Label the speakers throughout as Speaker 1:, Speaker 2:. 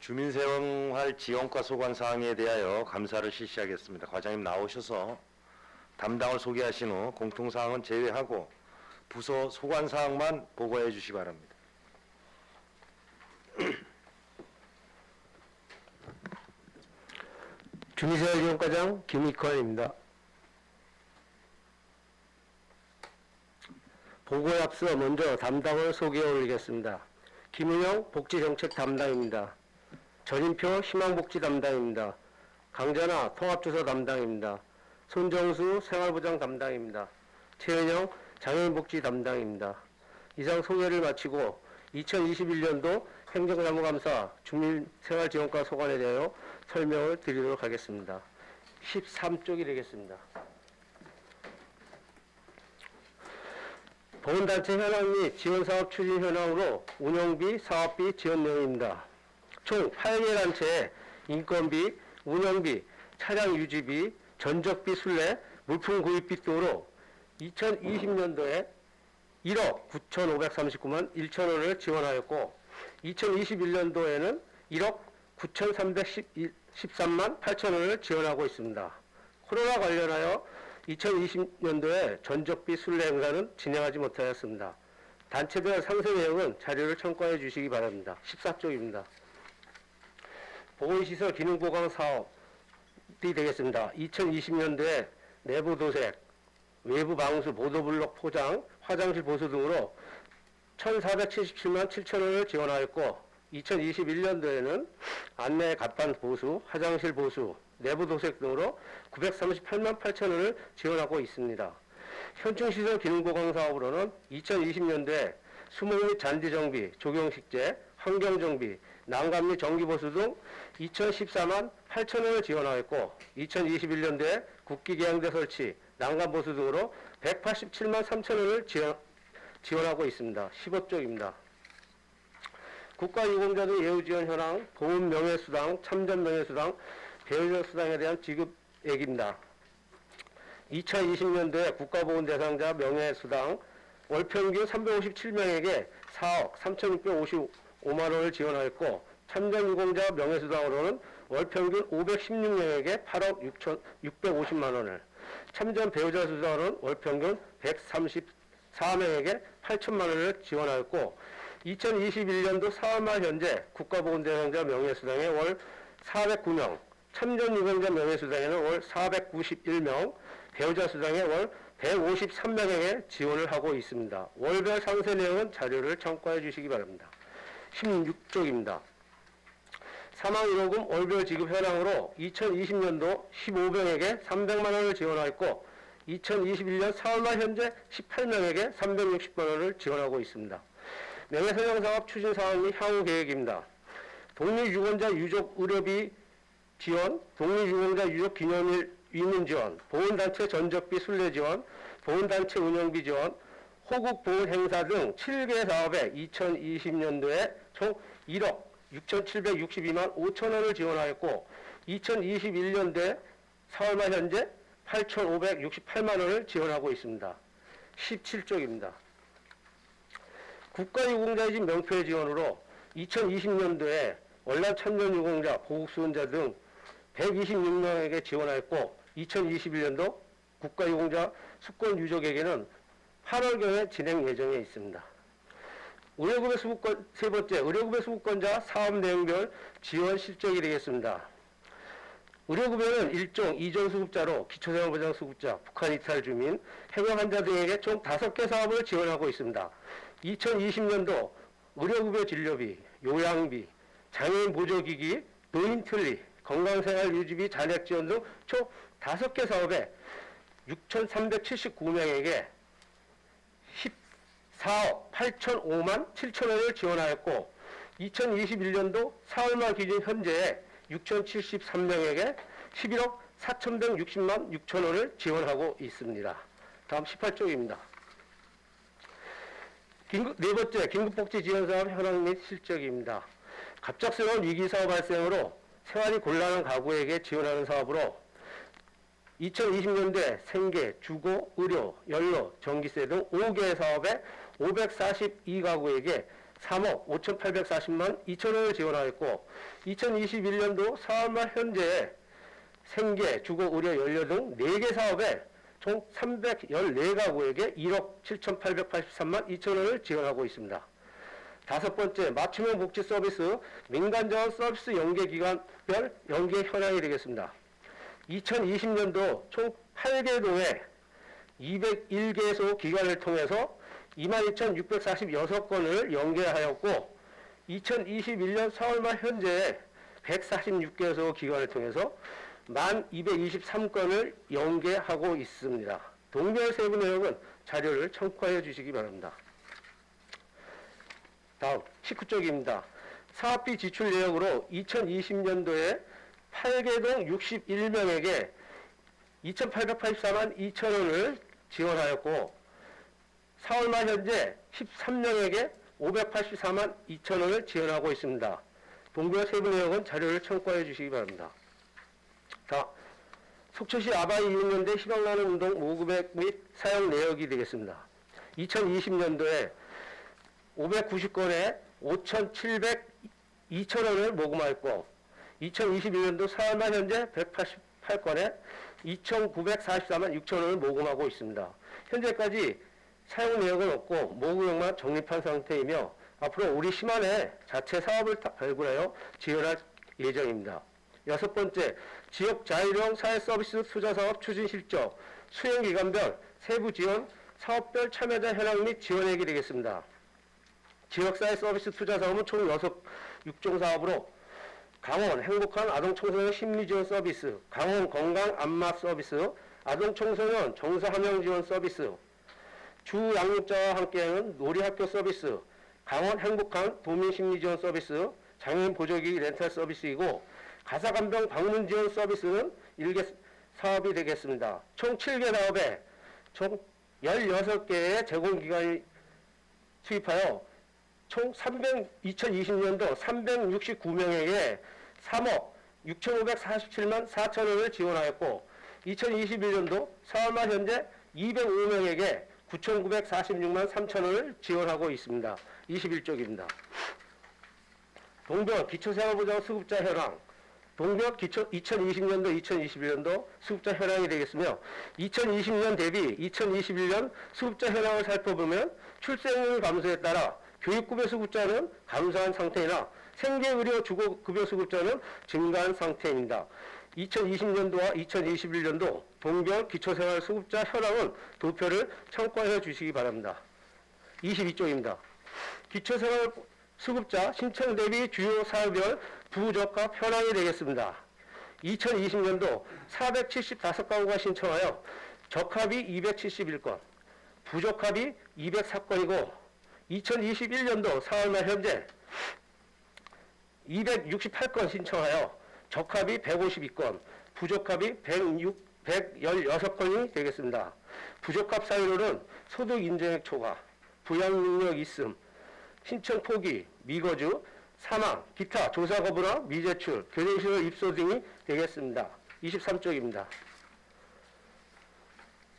Speaker 1: 주민생활 지원과 소관 사항에 대하여 감사를 실시하겠습니다. 과장님 나오셔서 담당을 소개하신 후 공통 사항은 제외하고 부서 소관 사항만 보고해 주시기 바랍니다.
Speaker 2: 주민생활지원과장 김익환입니다. 보고에 앞서 먼저 담당을 소개해 올리겠습니다. 김은영 복지정책 담당입니다. 전인표 희망복지 담당입니다. 강전아 통합주소 담당입니다. 손정수 생활보장 담당입니다. 최은영 장애인복지 담당입니다. 이상 소개를 마치고 2021년도 행정사무감사 주민생활지원과 소관에 대하여 설명을 드리도록 하겠습니다. 13쪽이 되겠습니다. 보훈단체 현황 및 지원사업 추진 현황으로 운영비, 사업비 지원 내용입니다. 총 8개 단체의 인건비, 운영비, 차량 유지비, 전적비 순례, 물품 구입비 등으로 2020년도에 1억 9,539만 1천원을 지원하였고 2021년도에는 1억 9,313만 8천원을 지원하고 있습니다. 코로나 관련하여 2020년도에 전적비 순례 행사는 진행하지 못하였습니다. 단체별 상세 내용은 자료를 참고해 주시기 바랍니다. 14쪽입니다. 보건시설 기능보강 사업이 되겠습니다. 2020년도에 내부 도색, 외부 방수, 보도블록 포장, 화장실 보수 등으로 1,477만 7천원을 지원하였고 2021년도에는 안내 갑판 보수, 화장실 보수, 내부 도색 등으로 938만 8천원을 지원하고 있습니다. 현충시설 기능보강 사업으로는 2020년도에 수목 및 잔디 정비, 조경식재, 환경정비, 난간 및 전기보수 등 2,014만 8천원을 지원하였고 2021년도에 국기계양대 설치, 난간보수 등으로 187만 3천원을 지원하고 있습니다. 15쪽입니다. 국가유공자 등 예우지원 현황, 보훈명예수당, 참전명예수당, 배우자수당에 대한 지급액입니다. 2020년도에 국가보훈 대상자 명예수당 월평균 357명에게 4억 3,655만원을 지원하였고 참전유공자 명예수당으로는 월평균 516명에게 8억 650만원을, 참전 배우자 수당으로는 월평균 134명에게 8천만원을 지원하였고 2021년도 4월 말 현재 국가보훈 대상자 명예수당에 월 409명, 참전유공자 명예수당에는 월 491명, 배우자 수당에 월 153명에게 지원을 하고 있습니다. 월별 상세 내용은 자료를 참고해 주시기 바랍니다. 16쪽입니다. 사망의료금 월별 지급 현황으로 2020년도 15명에게 300만원을 지원하였고 2021년 4월 말 현재 18명에게 360만원을 지원하고 있습니다. 명예선양사업 추진사항 및 향후 계획입니다. 독립유공자 유족 의료비 지원, 독립유공자 유족 기념일 위문 지원, 보훈단체 전적비 순례 지원, 보훈단체 운영비 지원, 호국 보훈 행사 등 7개 사업에 2020년도에 총 1억 6,762만 5천원을 지원하였고 2021년도에 4월 말 현재 8,568만원을 지원하고 있습니다. 17쪽입니다. 국가유공자이신 명표의 지원으로 2020년도에 월남 참전유공자, 보국수훈자 등 126명에게 지원하였고 2021년도 국가유공자 수권유족에게는 8월경에 진행 예정에 있습니다. 의료급여 수급권, 세 번째, 의료급여 수급권자 사업 내용별 지원 실적이 되겠습니다. 의료급여는 1종, 2종 수급자로 기초생활보장 수급자, 북한 이탈 주민, 해외 환자 등에게 총 5개 사업을 지원하고 있습니다. 2020년도 의료급여 진료비, 요양비, 장애인 보조기기, 노인틀리, 건강생활유지비 잔액 지원 등 총 5개 사업에 6,379명에게 14억 8,005만 7천원을 지원하였고 2021년도 4월 말 기준 현재 6,073명에게 11억 4,160만 6천원을 지원하고 있습니다. 다음 18쪽입니다. 네 번째, 긴급복지지원사업 현황 및 실적입니다. 갑작스러운 위기사업 발생으로 생활이 곤란한 가구에게 지원하는 사업으로 2020년도에 생계, 주거, 의료, 연료, 전기세 등 5개 사업에 542가구에게 3억 5,840만 2천원을 지원하였고 2021년도 4월 말 현재 생계, 주거, 의료, 연료 등 4개 사업에 총 314가구에게 1억 7,883만 2천원을 지원하고 있습니다. 다섯 번째, 맞춤형 복지 서비스 민간자원 서비스 연계기관별 연계 현황이 되겠습니다. 2020년도 총 8개 도에 201개소 기관을 통해서 22,646건을 연계하였고 2021년 4월 말 현재 146개소 기관을 통해서 1,223건을 연계하고 있습니다. 동별 세부 내용은 자료를 참고해 주시기 바랍니다. 다음 19쪽입니다. 사업비 지출 내역으로 2020년도에 8개동 61명에게 2,884만 2천원을 지원하였고 4월 말 현재 13명에게 584만 2천원을 지원하고 있습니다. 동별 세부 내역은 자료를 참고해 주시기 바랍니다. 자, 속초시 아바이 6년대 희망나눔 운동 모금액 및 사용 내역이 되겠습니다. 2020년도에 590건에 5,702천원을 모금하였고 2021년도 4월 말 현재 188건에 2,944만 6천원을 모금하고 있습니다. 현재까지 사용 내역은 없고 모금액만 적립한 상태이며 앞으로 우리 시만에 자체 사업을 발굴하여 지원할 예정입니다. 여섯 번째, 지역 자율형 사회서비스 투자사업 추진 실적, 수행기관별 세부 지원, 사업별 참여자 현황 및 지원액이 되겠습니다. 지역사회서비스 투자사업은 총 6종 사업으로 강원 행복한 아동청소년 심리지원 서비스, 강원 건강 안마 서비스, 아동청소년 정서함양 지원 서비스, 주 양육자와 함께하는 놀이학교 서비스, 강원 행복한 도민심리지원 서비스, 장애인 보조기 렌탈 서비스이고 가사간병 방문 지원 서비스는 1개 사업이 되겠습니다. 총 7개 사업에 총 16개의 제공기관이 수입하여 총 2020년도 369명에게 3억 6,547만 4천원을 지원하였고 2021년도 4월 말 현재 205명에게 9,946만 3천원을 지원하고 있습니다. 21쪽입니다. 동별 기초생활보장 수급자 현황, 동별 2020년도 2021년도 수급자 현황이 되겠으며 2020년 대비 2021년 수급자 현황을 살펴보면 출생률 감소에 따라 교육급여 수급자는 감소한 상태이나 생계의료 주거급여 수급자는 증가한 상태입니다. 2020년도와 2021년도 동별 기초생활 수급자 현황은 도표를 참고해 주시기 바랍니다. 22쪽입니다. 기초생활 수급자 신청 대비 주요 사업별 부적합 현황이 되겠습니다. 2020년도 475가구가 신청하여 적합이 271건, 부적합이 204건이고 2021년도 4월 말 현재 268건 신청하여 적합이 152건, 부적합이 116건이 되겠습니다. 부적합 사유로는 소득 인정액 초과, 부양 능력 있음, 신청 포기, 미거주, 사망, 기타, 조사 거부나 미제출, 교정시설 입소 등이 되겠습니다. 23쪽입니다.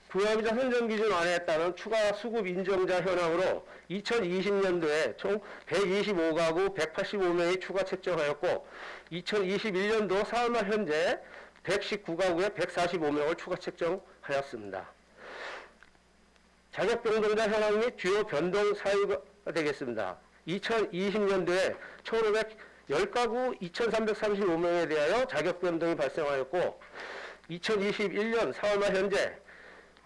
Speaker 2: 부여비자 선정기준 안에 따른 추가 수급 인정자 현황으로 2020년도에 총 125가구 185명이 추가 책정하였고 2021년도 4월 말 현재 119가구에 145명을 추가 책정하였습니다. 자격변동자 현황 및 주요 변동 사유가 되겠습니다. 2020년도에 1,510가구 2,335명에 대하여 자격변동이 발생하였고 2021년 4월 말 현재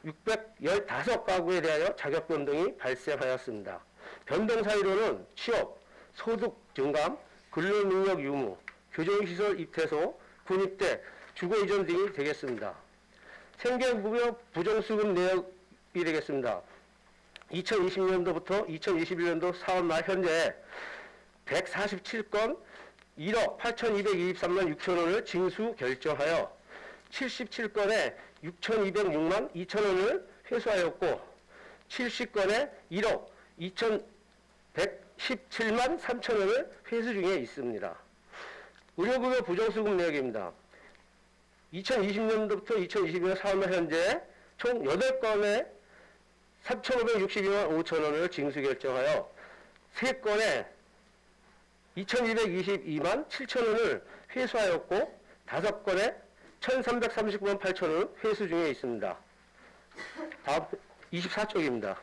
Speaker 2: 615가구에 대하여 자격변동이 발생하였습니다. 변동 사유로는 취업, 소득 증감, 근로능력 유무, 교정시설 입퇴소, 군입대, 주거 이전 등이 되겠습니다. 생계급여 부정수급 내역이 되겠습니다. 2020년도부터 2021년도 4월 말 현재 147건 1억 8,223만 6천원을 징수 결정하여 77건에 6,206만 2천원을 회수하였고 70건에 1억 2,117만 3천원을 회수 중에 있습니다. 의료급여 부정수급 내역입니다. 2020년도부터 2021년 4월 말 현재 총 8건에 3,562만 5천원을 징수 결정하여 3건에 2,222만 7천 원을 회수하였고 5건에 1,339만 8천 원은 회수 중에 있습니다. 다음 24쪽입니다.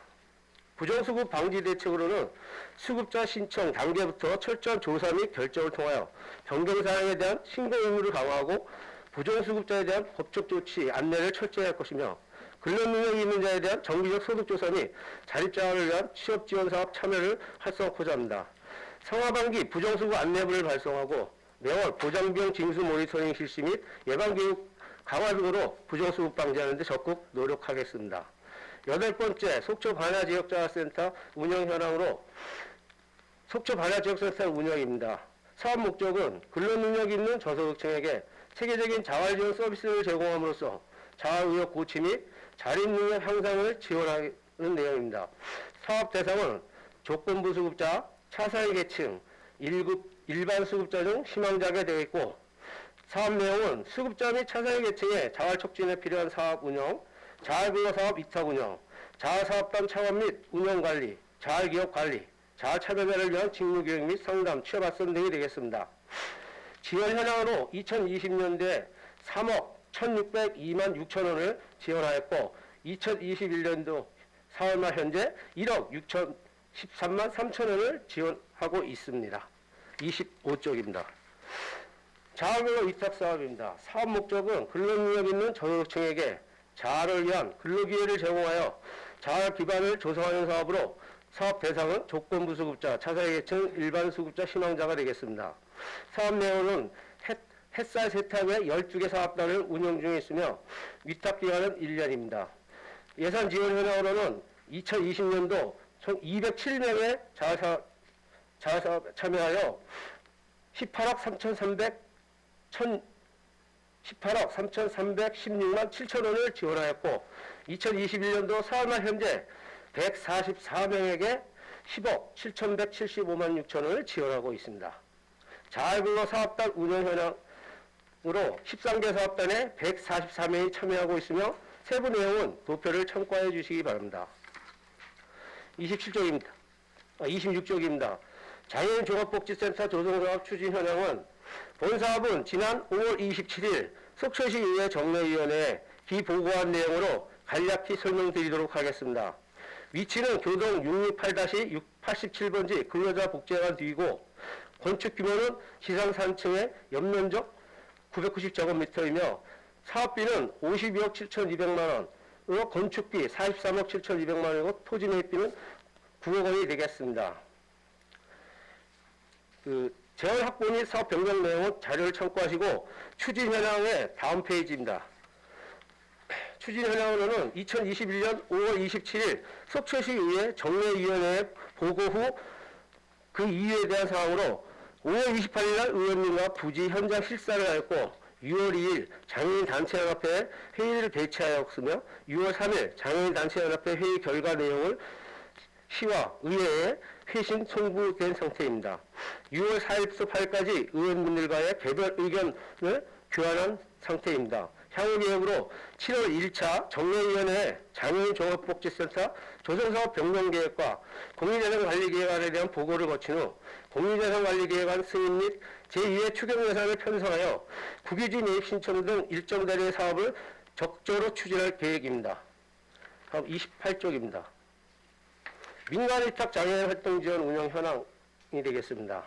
Speaker 2: 부정수급 방지 대책으로는 수급자 신청 단계부터 철저한 조사 및 결정을 통하여 변경사항에 대한 신고 의무를 강화하고 부정수급자에 대한 법적 조치 안내를 철저히 할 것이며 근로능력이 있는 자에 대한 정기적 소득조사 및 자립자를 위한 취업지원사업 참여를 활성화하고자 합니다. 상하반기 부정수급 안내부를 발송하고 매월 보장비용 징수 모니터링 실시 및 예방교육 강화 등으로 부정수급 방지하는 데 적극 노력하겠습니다. 8번째, 속초 반야지역자활센터 운영 현황으로 속초 반야지역센터 운영입니다. 사업 목적은 근로능력 있는 저소득층에게 체계적인 자활지원 서비스를 제공함으로써 자활의욕 고취 및 자립능력 향상을 지원하는 내용입니다. 사업 대상은 조건부 수급자, 차사의 계층, 1급 일반 수급자 중 희망자가 되겠고 사업 내용은 수급자 및 차사의 계층의 자활 촉진에 필요한 사업 운영, 자활근로사업 위탁 운영, 자활사업단 창업 및 운영관리, 자활기업 관리, 자활차별자를 위한 직무교육 및 상담, 취업 앞선 등이 되겠습니다. 지원 현황으로 2020년도에 3억 1,602만 6천 원을 지원하였고 2021년도 4월 말 현재 1억 6,013만 3천 원을 지원하고 있습니다. 25쪽입니다. 자활근로 위탁사업입니다. 사업 목적은 근로능력 있는 저소득층에게 자활을 위한 근로기회를 제공하여 자활 기반을 조성하는 사업으로 사업 대상은 조건부 수급자, 차사계층, 일반 수급자, 희망자가 되겠습니다. 사업 내용은 햇살 세탁의 12개 사업단을 운영 중에 있으며 위탁기간은 1년입니다. 예산 지원 현황으로는 2020년도 총 207명의 자활사업 참여하여 18억 3,316만 7천 원을 지원하였고 2021년도 4월 말 현재 144명에게 10억 7,175만 6천 원을 지원하고 있습니다. 자활근로 사업단 운영 현황으로 13개 사업단에 144명이 참여하고 있으며 세부 내용은 도표를 참고해 주시기 바랍니다. 26쪽입니다. 장애인 종합복지센터 조성사업 추진 현황은 본 사업은 지난 5월 27일 속초시 의회 정례위원회에 기보고한 내용으로 간략히 설명드리도록 하겠습니다. 위치는 교동 668-87번지 근로자 복지회관 뒤이고 건축 규모는 지상 3층에 연면적 990제곱미터이며 사업비는 52억 7,200만 원으로 건축비 43억 7,200만 원이고 토지 매입비는 9억 원이 되겠습니다. 재원 확보 및 사업 변경 내용은 자료를 참고하시고 추진 현황의 다음 페이지입니다. 추진 현황으로는 2021년 5월 27일 속초시 의회 정례위원회에 보고 후 그 이유에 대한 사항으로 5월 28일 날 의원님과 부지 현장 실사를 하였고 6월 2일 장애인단체연합회 회의를 개최하였으며 6월 3일 장애인단체연합회 회의 결과 내용을 시와 의회에 회신 송부된 상태입니다. 6월 4일부터 8일까지 의원분들과의 개별 의견을 교환한 상태입니다. 향후 계획으로 7월 1차 정례위원회 장애인 종합복지센터 조성사업 변경계획과 공유재산관리계획안에 대한 보고를 거친 후 공유재산관리계획안 승인 및 제2의 추경예산을 편성하여 국유지 매입 신청 등 일정 단위의 사업을 적극적으로 추진할 계획입니다. 다음 28쪽입니다. 민간위탁 장애인 활동지원 운영 현황이 되겠습니다.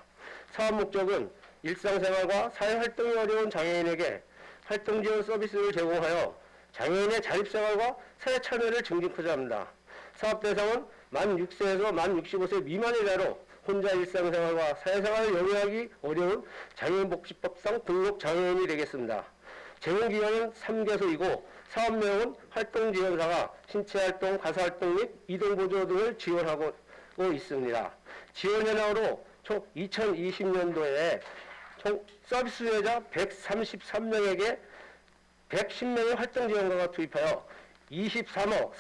Speaker 2: 사업 목적은 일상생활과 사회활동이 어려운 장애인에게 활동지원 서비스를 제공하여 장애인의 자립생활과 사회참여를 증진하고자 합니다. 사업 대상은 만 6세에서 만 65세 미만의 나로 혼자 일상생활과 사회생활을 영위하기 어려운 장애인복지법상 등록 장애인이 되겠습니다. 제공기간은 3개소이고 사업 내용은 활동지원사가 신체활동, 가사활동 및 이동보조 등을 지원하고 있습니다. 지원 현황으로 총 2020년도에 총 서비스 수혜자 133명에게 110명의 활동지원가가 투입하여 23억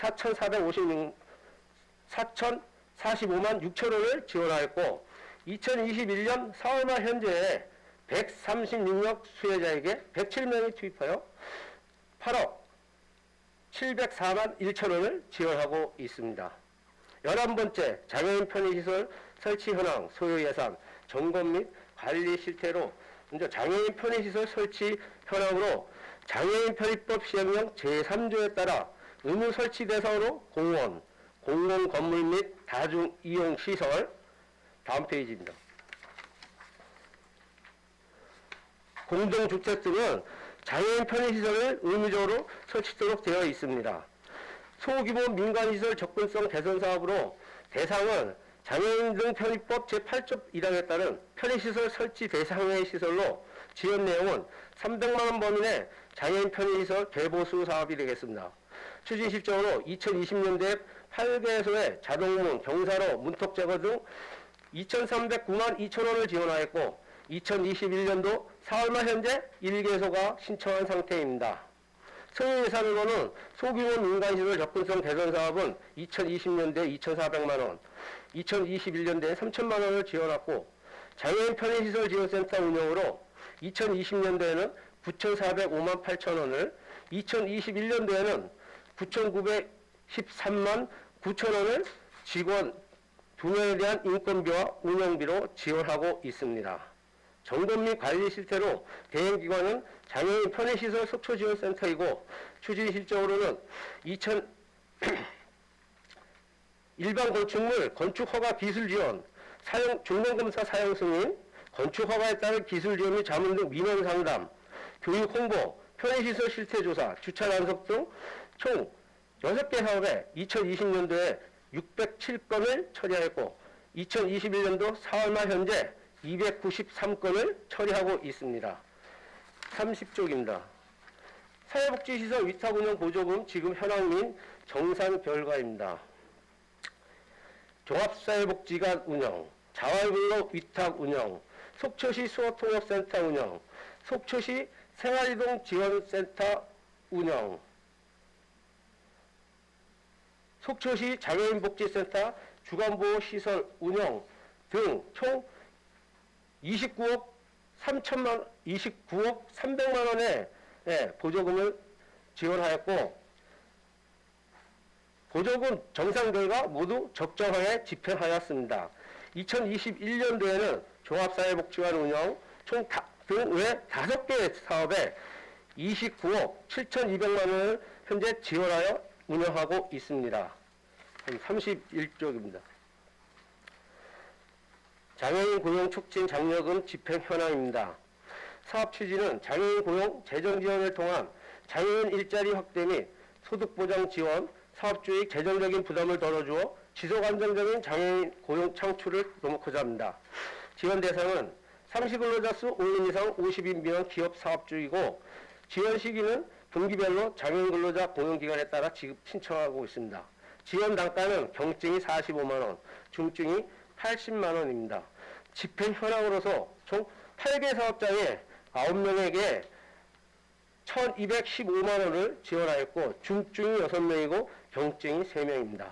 Speaker 2: 4,445만 6천 원을 지원하였고 2021년 4월 말 현재 136명 수혜자에게 107명이 투입하여 8억 704만 1천 원을 지원하고 있습니다. 11번째 장애인 편의시설 설치 현황, 소요 예산, 점검 및 관리 실태로 먼저 장애인 편의시설 설치 현황으로 장애인 편의법 시행령 제3조에 따라 의무 설치 대상으로 공원, 공공 건물 및 다중 이용 시설, 다음 페이지입니다. 공동주택 등은 장애인 편의시설을 의무적으로 설치토록 되어 있습니다. 소규모 민간시설 접근성 개선 사업으로 대상은 장애인 등 편의법 제8조 1항에 따른 편의시설 설치 대상의 시설로 지원 내용은 300만 원 범위내 장애인 편의시설 대보수 사업이 되겠습니다. 추진 실적으로 2020년도에 8개소의 자동문, 경사로, 문턱 제거 등 2,309만 2천 원을 지원하였고 2021년도 4월말 현재 1개소가 신청한 상태입니다. 소요 예산으로는 소규모 민간시설 접근성 개선 사업은 2020년도에 2,400만 원, 2021년도에 3천만 원을 지원했고 장애인 편의시설 지원센터 운영으로 2020년도에는 9,405만 8천 원을, 2021년도에는 9,913만 9천 원을 직원 2명에 대한 인건비와 운영비로 지원하고 있습니다. 점검 및 관리 실태로 대행기관은 장애인 편의시설 속초지원센터이고 추진 실적으로는 일반 건축물 건축허가 기술지원, 중간검사 사용 승인, 건축허가에 따른 기술지원 및 자문 등 민원 상담, 교육 홍보, 편의시설 실태조사, 주차 단속 등 총 6개 사업에 2020년도에 607건을 처리하였고 2021년도 4월말 현재 293건을 처리하고 있습니다. 30쪽입니다. 사회복지시설 위탁운영 보조금 지급 현황 및 정산 결과입니다. 종합사회복지관 운영, 자활근로 위탁 운영, 속초시 수어통역센터 운영, 속초시 생활이동지원센터 운영, 속초시 장애인복지센터 주간보호시설 운영 등 총 29억 300만 원의 보조금을 지원하였고 보조금 정산 결과 모두 적정하게 집행하였습니다. 2021년도에는 종합사회복지관 운영 총 등 외 5개 사업에 29억 7,200만 원을 현재 지원하여 운영하고 있습니다. 31쪽입니다. 장애인 고용 촉진 장려금 집행 현황입니다. 사업 취지는 장애인 고용 재정 지원을 통한 장애인 일자리 확대 및 소득 보장 지원, 사업주의 재정적인 부담을 덜어주어 지속 안정적인 장애인 고용 창출을 목표로 합니다. 지원 대상은 상시근로자 수 5인 이상 50인 미만 기업 사업주이고 지원 시기는 분기별로 장애인 근로자 고용기간에 따라 지급 신청하고 있습니다. 지원 단가는 경증이 45만 원, 중증이 80만 원입니다. 집행 현황으로서 총 8개 사업장에 9명에게 1,215만 원을 지원하였고 중증이 6명이고 경증이 3명입니다.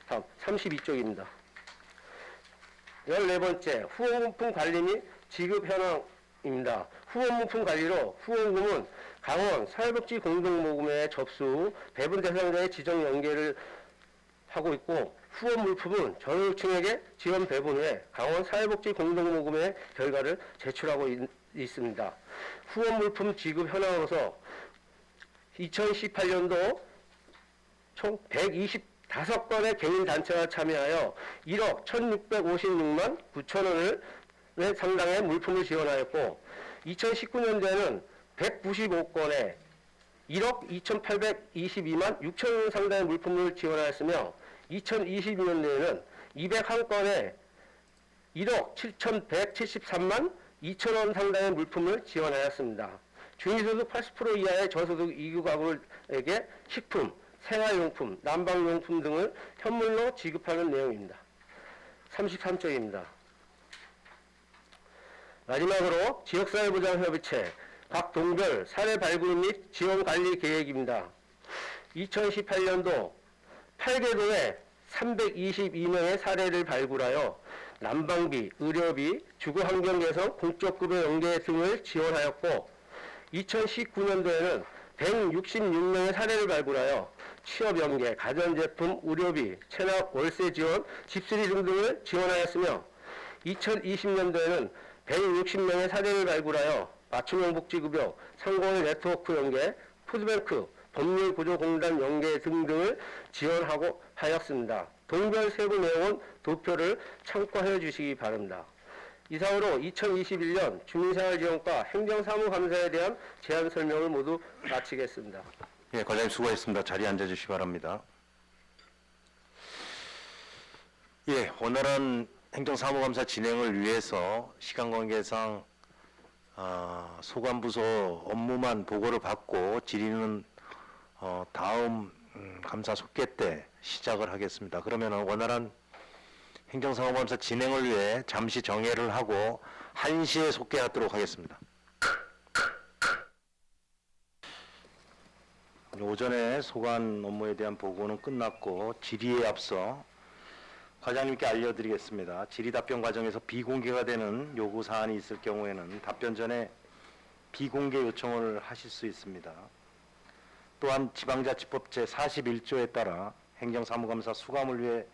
Speaker 2: 다음 32쪽입니다. 14번째 후원금품 관리 및 지급 현황입니다. 후원물품 관리로 후원금은 강원 사회복지 공동모금회 접수 후 배분 대상자의 지정 연계를 하고 있고 후원물품은 전후층에게 지원 배분 후에 강원 사회복지 공동모금회 결과를 제출하고 있습니다. 후원물품 지급 현황으로서 2018년도 총 125건의 개인단체가 참여하여 1억 1,656만 9천 원을 상당의 물품을 지원하였고 2019년도에는 195건에 1억 2,822만 6천 원 상당의 물품을 지원하였으며 2020년도에는 201건에 1억 7,173만 2천 원 상당의 물품을 지원하였습니다. 중위소득 80% 이하의 저소득 이주 가구에게 식품, 생활용품, 난방용품 등을 현물로 지급하는 내용입니다. 33쪽입니다. 마지막으로 지역사회보장협의체 각 동별 사례 발굴 및 지원 관리 계획입니다. 2018년도 8개 도에 322명의 사례를 발굴하여 난방비, 의료비, 주거환경 개선, 공적급여 연계 등을 지원하였고 2019년도에는 166명의 사례를 발굴하여 취업 연계, 가전제품, 의료비, 체납, 월세 지원, 집수리 등등을 지원하였으며 2020년도에는 160명의 사례를 발굴하여 맞춤형 복지급여, 상공의 네트워크 연계, 푸드뱅크, 법률구조공단 연계 등등을 지원하고 하였습니다. 동별 세부 내용은 도표를 참고해 주시기 바랍니다. 이상으로 2021년 주민생활지원과 행정사무감사에 대한 제안 설명을 모두 마치겠습니다.
Speaker 1: 예, 과장님 수고했습니다. 자리에 앉아주시기 바랍니다. 예, 오늘은 행정사무감사 진행을 위해서 시간 관계상 소관부서 업무만 보고를 받고 질의는 다음 감사 속개 때 시작을 하겠습니다. 그러면 원활한 행정사무감사 진행을 위해 잠시 정회를 하고 1시에 속개하도록 하겠습니다. 오전에 소관 업무에 대한 보고는 끝났고 질의에 앞서 과장님께 알려드리겠습니다. 질의 답변 과정에서 비공개가 되는 요구 사안이 있을 경우에는 답변 전에 비공개 요청을 하실 수 있습니다. 또한 지방자치법 제41조에 따라 행정사무감사 수감을 위해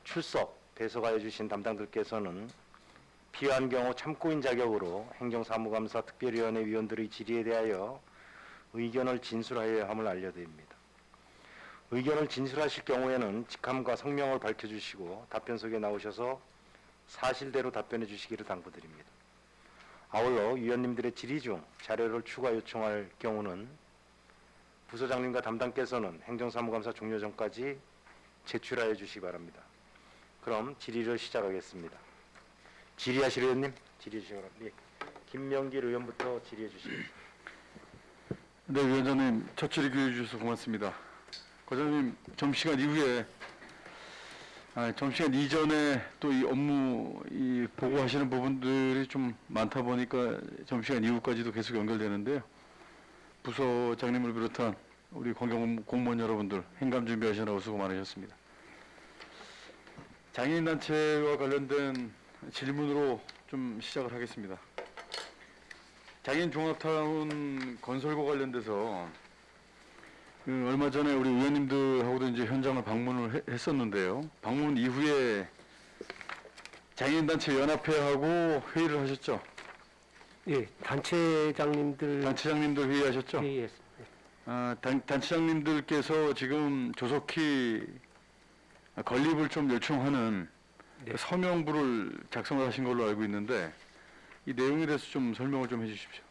Speaker 1: 출석, 배석하여 주신 담당들께서는 필요한 경우 참고인 자격으로 행정사무감사 특별위원회 위원들의 질의에 대하여 의견을 진술하여야 함을 알려드립니다. 의견을 진술하실 경우에는 직함과 성명을 밝혀주시고 답변 속에 나오셔서 사실대로 답변해 주시기를 당부드립니다. 아울러 위원님들의 질의 중 자료를 추가 요청할 경우는 부서장님과 담당께서는 행정사무감사 종료 전까지 제출하여 주시기 바랍니다. 그럼 질의를 시작하겠습니다. 질의하실 의원님, 질의해 주시기 바랍니다. 예. 김명길 의원부터 질의해 주시겠습니다.
Speaker 3: 네, 위원장님, 첫 질의 기회해 주셔서 고맙습니다. 과장님, 점심시간 이후에, 점심시간 이전에 또 이 업무, 이 보고하시는 부분들이 좀 많다 보니까 점심시간 이후까지도 계속 연결되는데요. 부서장님을 비롯한 우리 공무원 여러분들 행감 준비하시느라고 수고 많으셨습니다. 장애인단체와 관련된 질문으로 좀 시작을 하겠습니다. 장애인 종합타운 건설과 관련돼서 얼마 전에 우리 의원님들하고도 이제 현장을 방문을 했었는데요. 방문 이후에 장애인단체 연합회하고 회의를 하셨죠?
Speaker 2: 예, 단체장님들
Speaker 3: 회의하셨죠?
Speaker 2: 회의했습니다.
Speaker 3: 단체장님들께서 지금 조속히 건립을 좀 요청하는
Speaker 2: 네.
Speaker 3: 그 서명부를 작성을 하신 걸로 알고 있는데 이 내용에 대해서 좀 설명을 좀 해주십시오.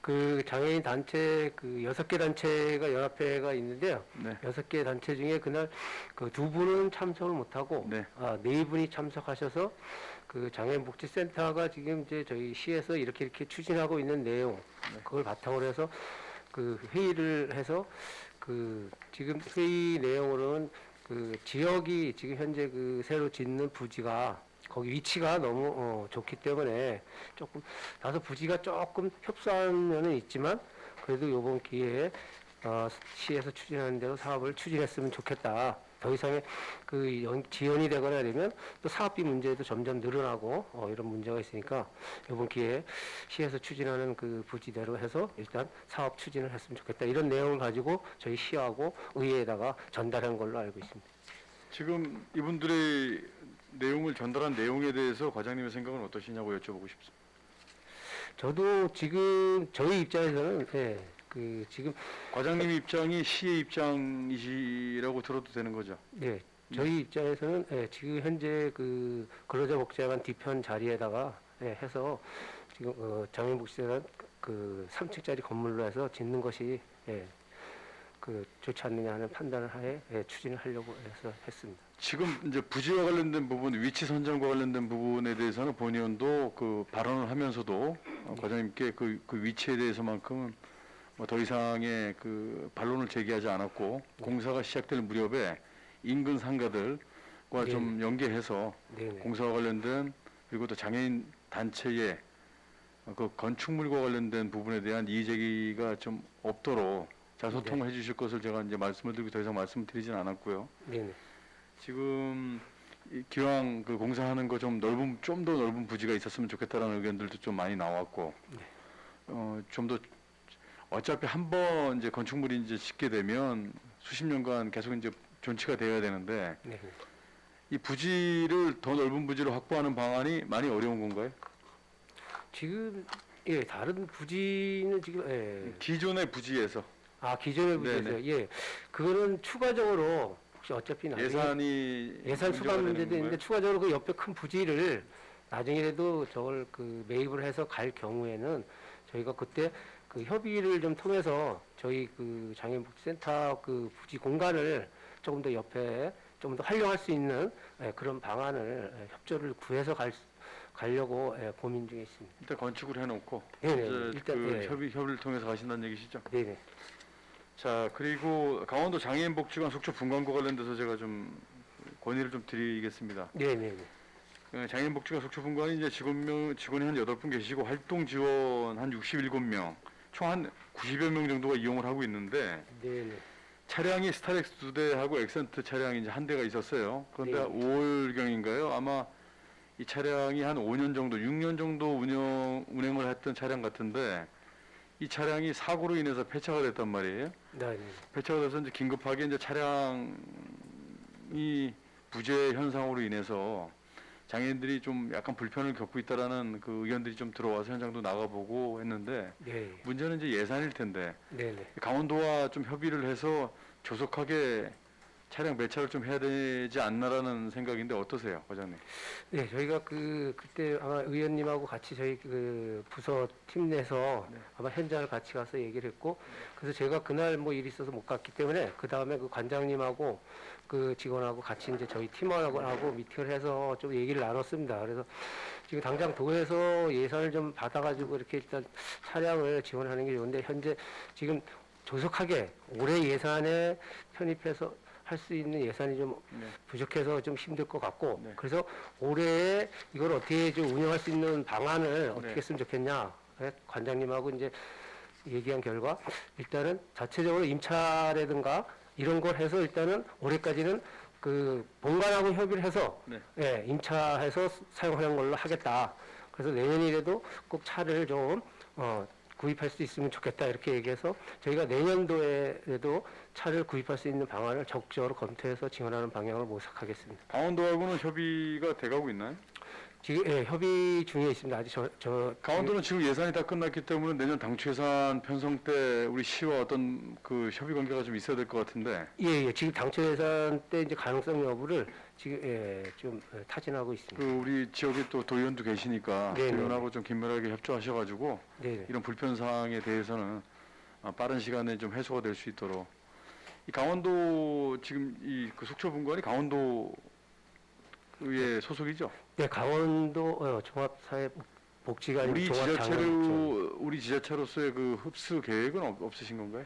Speaker 2: 그 장애인 단체 그 6개 단체가 연합회가 있는데요.
Speaker 3: 네.
Speaker 2: 6개 단체 중에 그날 그 2분은 참석을 못하고
Speaker 3: 네.
Speaker 2: 4분이 참석하셔서 그 장애인복지센터가 지금 이제 저희 시에서 이렇게 추진하고 있는 내용 그걸 바탕으로 해서 그 회의를 해서 그 지금 회의 내용으로는 그 지역이 지금 현재 그 새로 짓는 부지가 거기 위치가 너무 좋기 때문에 조금 다소 부지가 조금 협소한 면은 있지만 그래도 이번 기회에 시에서 추진하는 대로 사업을 추진했으면 좋겠다. 더 이상의 그 지연이 되거나 되면 또 사업비 문제도 점점 늘어나고 이런 문제가 있으니까 이번 기회에 시에서 추진하는 그 부지대로 해서 일단 사업 추진을 했으면 좋겠다. 이런 내용을 가지고 저희 시하고 의회에다가 전달한 걸로 알고 있습니다.
Speaker 3: 지금 이분들의 내용을 전달한 내용에 대해서 과장님의 생각은 어떠시냐고 여쭤보고 싶습니다.
Speaker 2: 저도 지금 저희 입장에서는 그 지금
Speaker 3: 과장님 입장이 시의 입장이시라고 들어도 되는 거죠?
Speaker 2: 저희 입장에서는 지금 현재 그 근로자복지관 뒤편 자리에다가 해서 지금 장애인복지관 그 3층짜리 건물로 해서 짓는 것이 그 좋지 않느냐 하는 판단을 하에 추진을 하려고 해서 했습니다.
Speaker 3: 지금 이제 부지와 관련된 부분, 위치 선정과 관련된 부분에 대해서는 본의원도 그 발언을 하면서도 과장님께 그 위치에 대해서만큼은 뭐 더 이상의 그 반론을 제기하지 않았고 공사가 시작될 무렵에 인근 상가들과 좀 연계해서 공사와 관련된 그리고 또 장애인 단체의 그 건축물과 관련된 부분에 대한 이의 제기가 좀 없도록 잘 소통을 해주실 것을 제가 이제 말씀을 드리고 더 이상 말씀드리지는 않았고요. 지금 기왕 그 공사하는 거 좀 더 넓은 부지가 있었으면 좋겠다라는 의견들도 좀 많이 나왔고, 좀 더 어차피 한번 이제 건축물이 이제 짓게 되면 수십 년간 계속 이제 존치가 되어야 되는데
Speaker 2: 네.
Speaker 3: 이 부지를 더 넓은 부지로 확보하는 방안이 많이 어려운 건가요?
Speaker 2: 지금 예 다른 부지는 지금
Speaker 3: 기존의 부지에서
Speaker 2: 기존의 부지에서
Speaker 3: 네네.
Speaker 2: 예 그거는 추가적으로 혹시 어차피 나중에 예산 수반 문제도 있는데 추가적으로 그 옆에 큰 부지를 나중에라도 저걸 그 매입을 해서 갈 경우에는 저희가 그때 그 협의를 좀 통해서 저희 그 장애인복지센터 그 부지 공간을 조금 더 옆에 좀 더 활용할 수 있는 그런 방안을 협조를 구해서 가려고 고민 중에 있습니다.
Speaker 3: 일단 건축을 해놓고
Speaker 2: 네네.
Speaker 3: 이제
Speaker 2: 일단
Speaker 3: 그 협의를 통해서 가신다는 얘기시죠?
Speaker 2: 네네.
Speaker 3: 자, 그리고 강원도 장애인복지관 속초 분관과 관련돼서 제가 좀 건의를 좀 드리겠습니다.
Speaker 2: 네네네.
Speaker 3: 장애인복지관 속초 분관이 이제 직원이 한 8분 계시고 활동 지원 한 67명, 총 한 90여 명 정도가 이용을 하고 있는데
Speaker 2: 네네.
Speaker 3: 차량이 스타렉스 2대하고 엑센트 차량이 이제 한 대가 있었어요. 그런데
Speaker 2: 네.
Speaker 3: 5월경인가요? 아마 이 차량이 한 5년 정도, 6년 정도 운행을 했던 차량 같은데 이 차량이 사고로 인해서 폐차가 됐단 말이에요.
Speaker 2: 네네.
Speaker 3: 폐차가 돼서 이제 긴급하게 이제 차량이 부재 현상으로 인해서 장애인들이 좀 약간 불편을 겪고 있다라는 그 의견들이 좀 들어와서 현장도 나가보고 했는데
Speaker 2: 네.
Speaker 3: 문제는 이제 예산일 텐데
Speaker 2: 네네.
Speaker 3: 강원도와 좀 협의를 해서 조속하게 차량 매차를 좀 해야 되지 않나라는 생각인데 어떠세요, 과장님?
Speaker 2: 네, 저희가 그때 아마 의원님하고 같이 저희 그 부서 팀 내서
Speaker 3: 네.
Speaker 2: 아마 현장을 같이 가서 얘기를 했고, 그래서 제가 그날 뭐 일이 있어서 못 갔기 때문에 그 다음에 그 관장님하고 그 직원하고 같이 이제 저희 팀원하고 미팅을 해서 좀 얘기를 나눴습니다. 그래서 지금 당장 도에서 예산을 좀 받아가지고 이렇게 일단 차량을 지원하는 게 좋은데 현재 지금 조속하게 올해 예산에 편입해서 할 수 있는 예산이 좀
Speaker 3: 네.
Speaker 2: 부족해서 좀 힘들 것 같고
Speaker 3: 네.
Speaker 2: 그래서 올해 이걸 어떻게 좀 운영할 수 있는 방안을 어떻게
Speaker 3: 네.
Speaker 2: 했으면 좋겠냐 관장님하고 이제 얘기한 결과 일단은 자체적으로 임차라든가 이런 걸 해서 일단은 올해까지는 그 본관하고 협의를 해서
Speaker 3: 네.
Speaker 2: 임차해서 사용하는 걸로 하겠다. 그래서 내년이라도 꼭 차를 좀 구입할 수 있으면 좋겠다 이렇게 얘기해서 저희가 내년도에도 차를 구입할 수 있는 방안을 적극적으로 검토해서 지원하는 방향을 모색하겠습니다.
Speaker 3: 강원도하고는 협의가 돼가고 있나요?
Speaker 2: 지금 협의 중에 있습니다. 아직
Speaker 3: 강원도는 지금 예산이 다 끝났기 때문에 내년 당초 예산 편성 때 우리 시와 어떤 그 협의 관계가 좀 있어야 될 것 같은데.
Speaker 2: 예, 지금 당초 예산 때 이제 가능성 여부를 지금 좀 타진하고 있습니다.
Speaker 3: 그 우리 지역에 또 도의원도 계시니까
Speaker 2: 네네.
Speaker 3: 도의원하고 좀 긴밀하게 협조하셔가지고
Speaker 2: 네,
Speaker 3: 이런 불편 사항에 대해서는 빠른 시간에 좀 해소가 될 수 있도록. 이 강원도 지금 이 그 속초 분관이 강원도의 소속이죠.
Speaker 2: 네, 강원도 종합사회복지관
Speaker 3: 우리
Speaker 2: 종합장애인
Speaker 3: 우리 지자체로서의 그 흡수 계획은 없으신 건가요?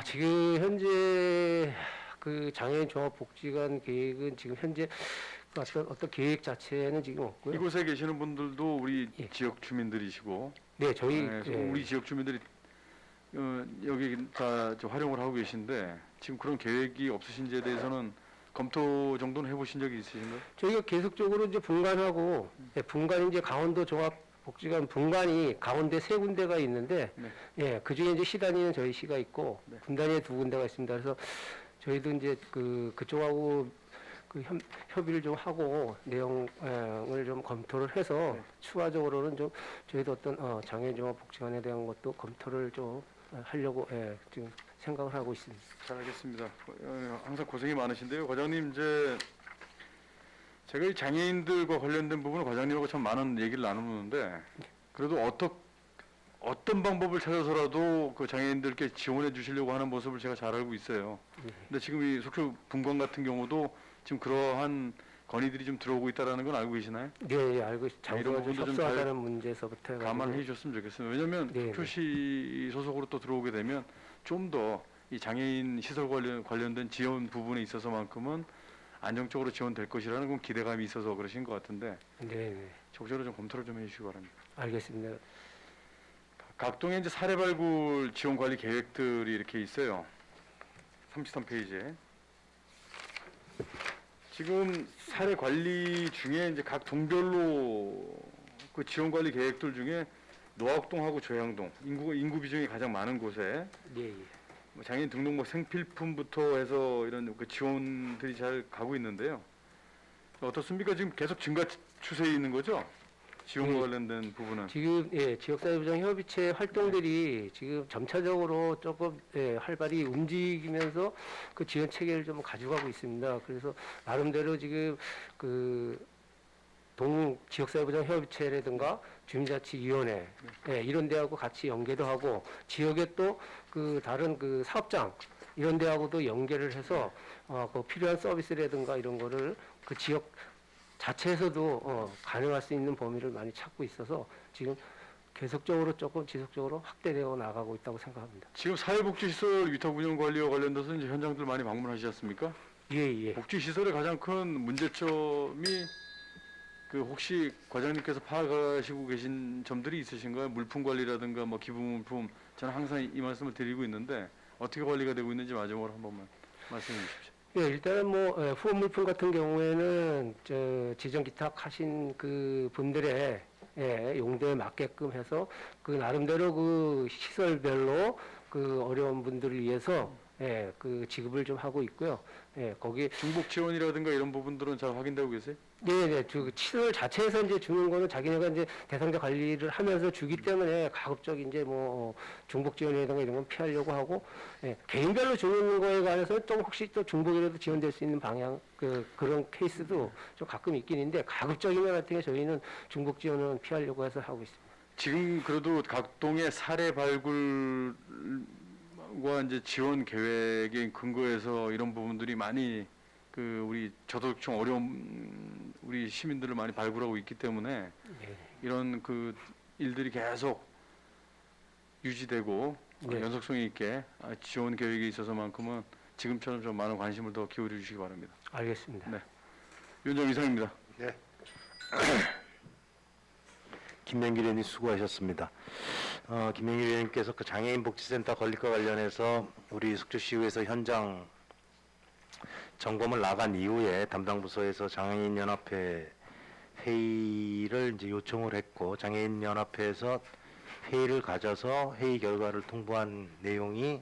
Speaker 2: 지금 현재 그 장애인 종합복지관 계획은 지금 현재 어떤 계획 자체는 지금 없고요.
Speaker 3: 이곳에 계시는 분들도 우리
Speaker 2: 예.
Speaker 3: 지역 주민들이시고,
Speaker 2: 네, 저희
Speaker 3: 그래서 우리 지역 주민들이 여기 다 활용을 하고 계신데 지금 그런 계획이 없으신지에 대해서는 검토 정도는 해보신 적이 있으신가요?
Speaker 2: 저희가 계속적으로 이제 분관하고 분관이 이제 강원도 종합복지관 분관이 가운데 3군데가 있는데
Speaker 3: 네.
Speaker 2: 그 중에 이제 시단위는 저희 시가 있고
Speaker 3: 네.
Speaker 2: 분단위에 2군데가 있습니다. 그래서 저희도 이제 그쪽하고 그 협의를 좀 하고 내용을 좀 검토를 해서
Speaker 3: 네.
Speaker 2: 추가적으로는 좀 저희도 어떤 장애인 종합복지관에 대한 것도 검토를 좀 하려고 지금 생각을 하고 있습니다.
Speaker 3: 잘 알겠습니다. 항상 고생이 많으신데요. 과장님, 이제 제가 이 장애인들과 관련된 부분을 과장님하고 참 많은 얘기를 나누는데 그래도 어떤 방법을 찾아서라도 그 장애인들께 지원해 주시려고 하는 모습을 제가 잘 알고 있어요. 근데 지금 이 속초 분관 같은 경우도 지금 그러한 건의들이 좀 들어오고 있다는 건 알고 계시나요?
Speaker 2: 네, 알고 있습니다.
Speaker 3: 이런
Speaker 2: 장소가 좀
Speaker 3: 부분도 좀
Speaker 2: 협소하다는 문제에서부터 해가지고.
Speaker 3: 감안해 주셨으면 좋겠어요. 왜냐하면
Speaker 2: 네,
Speaker 3: 속초시 소속으로 또 들어오게 되면 좀 더 이 장애인 시설 관련된 지원 부분에 있어서만큼은 안정적으로 지원될 것이라는 건 기대감이 있어서 그러신 것 같은데
Speaker 2: 네,
Speaker 3: 적극적으로 좀 검토를 좀 해주시기 바랍니다.
Speaker 2: 알겠습니다.
Speaker 3: 각동의 이제 사례 발굴 지원 관리 계획들이 이렇게 있어요. 33페이지에 지금 사례 관리 중에 이제 각 동별로 그 지원 관리 계획들 중에 노학동하고 조양동 인구 비중이 가장 많은 곳에
Speaker 2: 예, 예.
Speaker 3: 뭐 장애인 등록물 생필품부터 해서 이런 그 지원들이 잘 가고 있는데요. 어떻습니까? 지금 계속 증가 추세에 있는 거죠? 지원과 관련된 부분은.
Speaker 2: 지금 지역사회보장협의체 활동들이 지금 점차적으로 조금 활발히 움직이면서 그 지원 체계를 좀 가져가고 있습니다. 그래서 나름대로 지금 그 지역사회보장협의체라든가 주민자치위원회 이런 데하고 같이 연계도 하고 지역에 또 그 다른 그 사업장 이런 데하고도 연계를 해서 그 필요한 서비스라든가 이런 거를 그 지역 자체에서도 가능할 수 있는 범위를 많이 찾고 있어서 지금 계속적으로 조금 지속적으로 확대되어 나가고 있다고 생각합니다.
Speaker 3: 지금 사회복지시설 위탁 운영 관리와 관련돼서 이제 현장들 많이 방문하시지 않습니까?
Speaker 2: 예.
Speaker 3: 복지시설의 가장 큰 문제점이 그 혹시 과장님께서 파악하시고 계신 점들이 있으신가요? 물품 관리라든가 뭐 기부물품, 저는 항상 이 말씀을 드리고 있는데 어떻게 관리가 되고 있는지 마지막으로 한 번만 말씀해 주십시오.
Speaker 2: 예, 일단은 뭐 후원 물품 같은 경우에는 지정 기탁하신 그 분들의 용도에 맞게끔 해서 그 나름대로 그 시설별로 그 어려운 분들을 위해서 그 지급을 좀 하고 있고요. 거기
Speaker 3: 중복 지원이라든가 이런 부분들은 잘 확인되고 계세요?
Speaker 2: 네, 그 시설 자체에서 이제 주는 거는 자기네가 이제 대상자 관리를 하면서 주기 때문에 가급적 이제 뭐 중복 지원이라든가 이런 건 피하려고 하고, 개인별로 주는 거에 관해서 좀 혹시 또 중복이라도 지원될 수 있는 방향 그런 케이스도 좀 가끔 있긴 있는데 가급적이면 같은 게 저희는 중복 지원은 피하려고 해서 하고 있습니다.
Speaker 3: 지금 그래도 각 동의 사례 발굴과 이제 지원 계획의 근거에서 이런 부분들이 많이 그 우리 저소득층 어려운 우리 시민들을 많이 발굴하고 있기 때문에 이런 그 일들이 계속 유지되고 연속성이 있게 지원 계획에 있어서만큼은 지금처럼 좀 많은 관심을 더 기울여 주시기 바랍니다.
Speaker 2: 알겠습니다.
Speaker 3: 네. 위원장 이상입니다.
Speaker 1: 네. 김명길 의원님 수고하셨습니다. 김명길 의원님께서 그 장애인 복지센터 건립과 관련해서 우리 숙주시의회에서 현장 점검을 나간 이후에 담당 부서에서 장애인 연합회 회의를 이제 요청을 했고 장애인 연합회에서 회의를 가져서 회의 결과를 통보한 내용이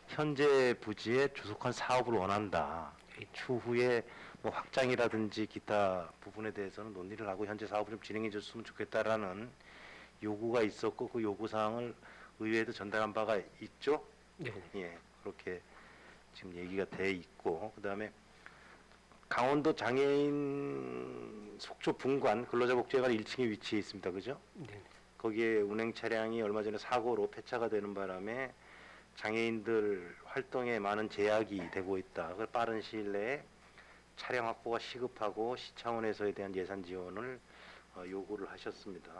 Speaker 1: 현재 부지에 주속한 사업을 원한다. 추후에 뭐 확장이라든지 기타 부분에 대해서는 논의를 하고 현재 사업을 좀 진행해 줬으면 좋겠다라는 요구가 있었고 그 요구 사항을 의회에도 전달한 바가 있죠.
Speaker 2: 네.
Speaker 1: 예, 그렇게 지금 얘기가 돼 있고 그다음에 강원도 장애인 속초 분관 근로자복지회관 1층에 위치해 있습니다. 그죠?
Speaker 2: 네.
Speaker 1: 거기에 운행 차량이 얼마 전에 사고로 폐차가 되는 바람에 장애인들 활동에 많은 제약이 되고 있다. 그걸 빠른 시일 내에 차량 확보가 시급하고 시 차원에서에 대한 예산 지원을 요구를 하셨습니다.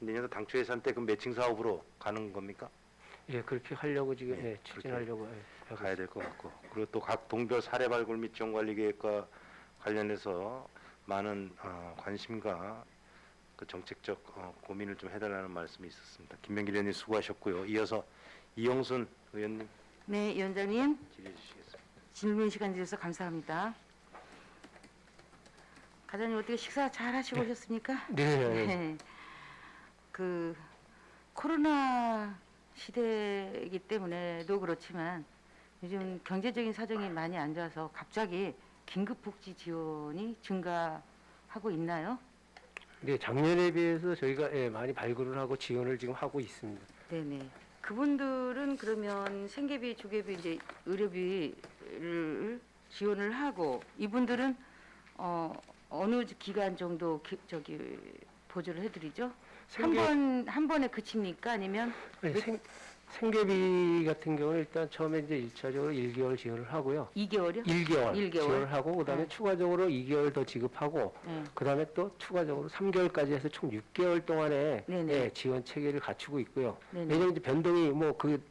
Speaker 1: 내년도 당초 예산 때 그 매칭 사업으로 가는 겁니까?
Speaker 2: 예, 그렇게 하려고 지금
Speaker 1: 예,
Speaker 2: 추진하려고 하고
Speaker 1: 가야 될 것 같고 그리고 또 각 동별 사례 발굴 및 지원 관리 계획과 관련해서 많은 관심과 그 정책적 고민을 좀 해달라는 말씀이 있었습니다. 김명길 의원님 수고하셨고요. 이어서 이영순 의원님
Speaker 4: 네, 위원장님
Speaker 1: 질의해 주시겠습니다.
Speaker 4: 질문 시간 주셔서 감사합니다. 과장님 어떻게 식사 잘 하시고 오셨습니까?
Speaker 2: 네.
Speaker 4: 그 코로나 시대이기 때문에도 그렇지만 요즘 경제적인 사정이 많이 안 좋아서 갑자기 긴급복지 지원이 증가하고 있나요?
Speaker 2: 네, 작년에 비해서 저희가 많이 발굴을 하고 지원을 지금 하고 있습니다.
Speaker 4: 네네. 그분들은 그러면 생계비, 주계비, 이제 의료비를 지원을 하고 이분들은 어느 기간 정도 보조를 해드리죠? 한 번에 그칩니까? 아니면
Speaker 2: 생계비 같은 경우는 일단 처음에 이제 1차적으로 1개월 지원을 하고요.
Speaker 4: 2개월이요?
Speaker 2: 1개월
Speaker 4: 1개월?
Speaker 2: 지원을 하고 그다음에
Speaker 4: 네.
Speaker 2: 추가적으로 2개월 더 지급하고
Speaker 4: 네.
Speaker 2: 그다음에 또 추가적으로 3개월까지 해서 총 6개월 동안에
Speaker 4: 네네.
Speaker 2: 지원 체계를 갖추고 있고요.
Speaker 4: 네네.
Speaker 2: 왜냐면 이제 변동이 뭐 그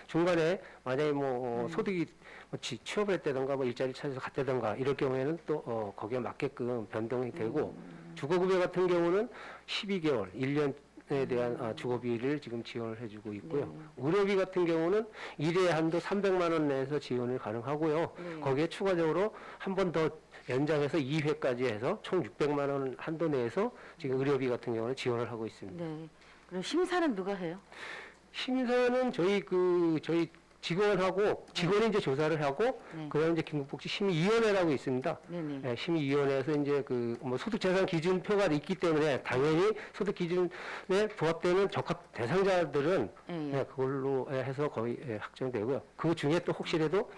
Speaker 2: 중간에 만약에 뭐 소득이 뭐 취업을 했다든가 뭐 일자리를 찾아서 갔다든가 이럴 경우에는 또 거기에 맞게끔 변동이 되고 주거급여 같은 경우는 12개월 1년에 대한 주거비를 지금 지원을 해주고 있고요.
Speaker 4: 네.
Speaker 2: 의료비 같은 경우는 1회 한도 300만 원 내에서 지원을 가능하고요.
Speaker 4: 네.
Speaker 2: 거기에 추가적으로 한 번 더 연장해서 2회까지 해서 총 600만 원 한도 내에서 지금 의료비 같은 경우는 지원을 하고 있습니다.
Speaker 4: 네. 그럼 심사는 누가 해요?
Speaker 2: 심사는 저희 직원이 이제 조사를 하고
Speaker 4: 네.
Speaker 2: 그다음에 이제 긴급복지심의위원회라고 있습니다.
Speaker 4: 네네.
Speaker 2: 예, 심의위원회에서 이제 뭐 소득재산 기준표가 있기 때문에 당연히 소득 기준에 부합되는 적합 대상자들은
Speaker 4: 예, 예.
Speaker 2: 그걸로 해서 거의 확정되고요. 그 중에 또 혹시라도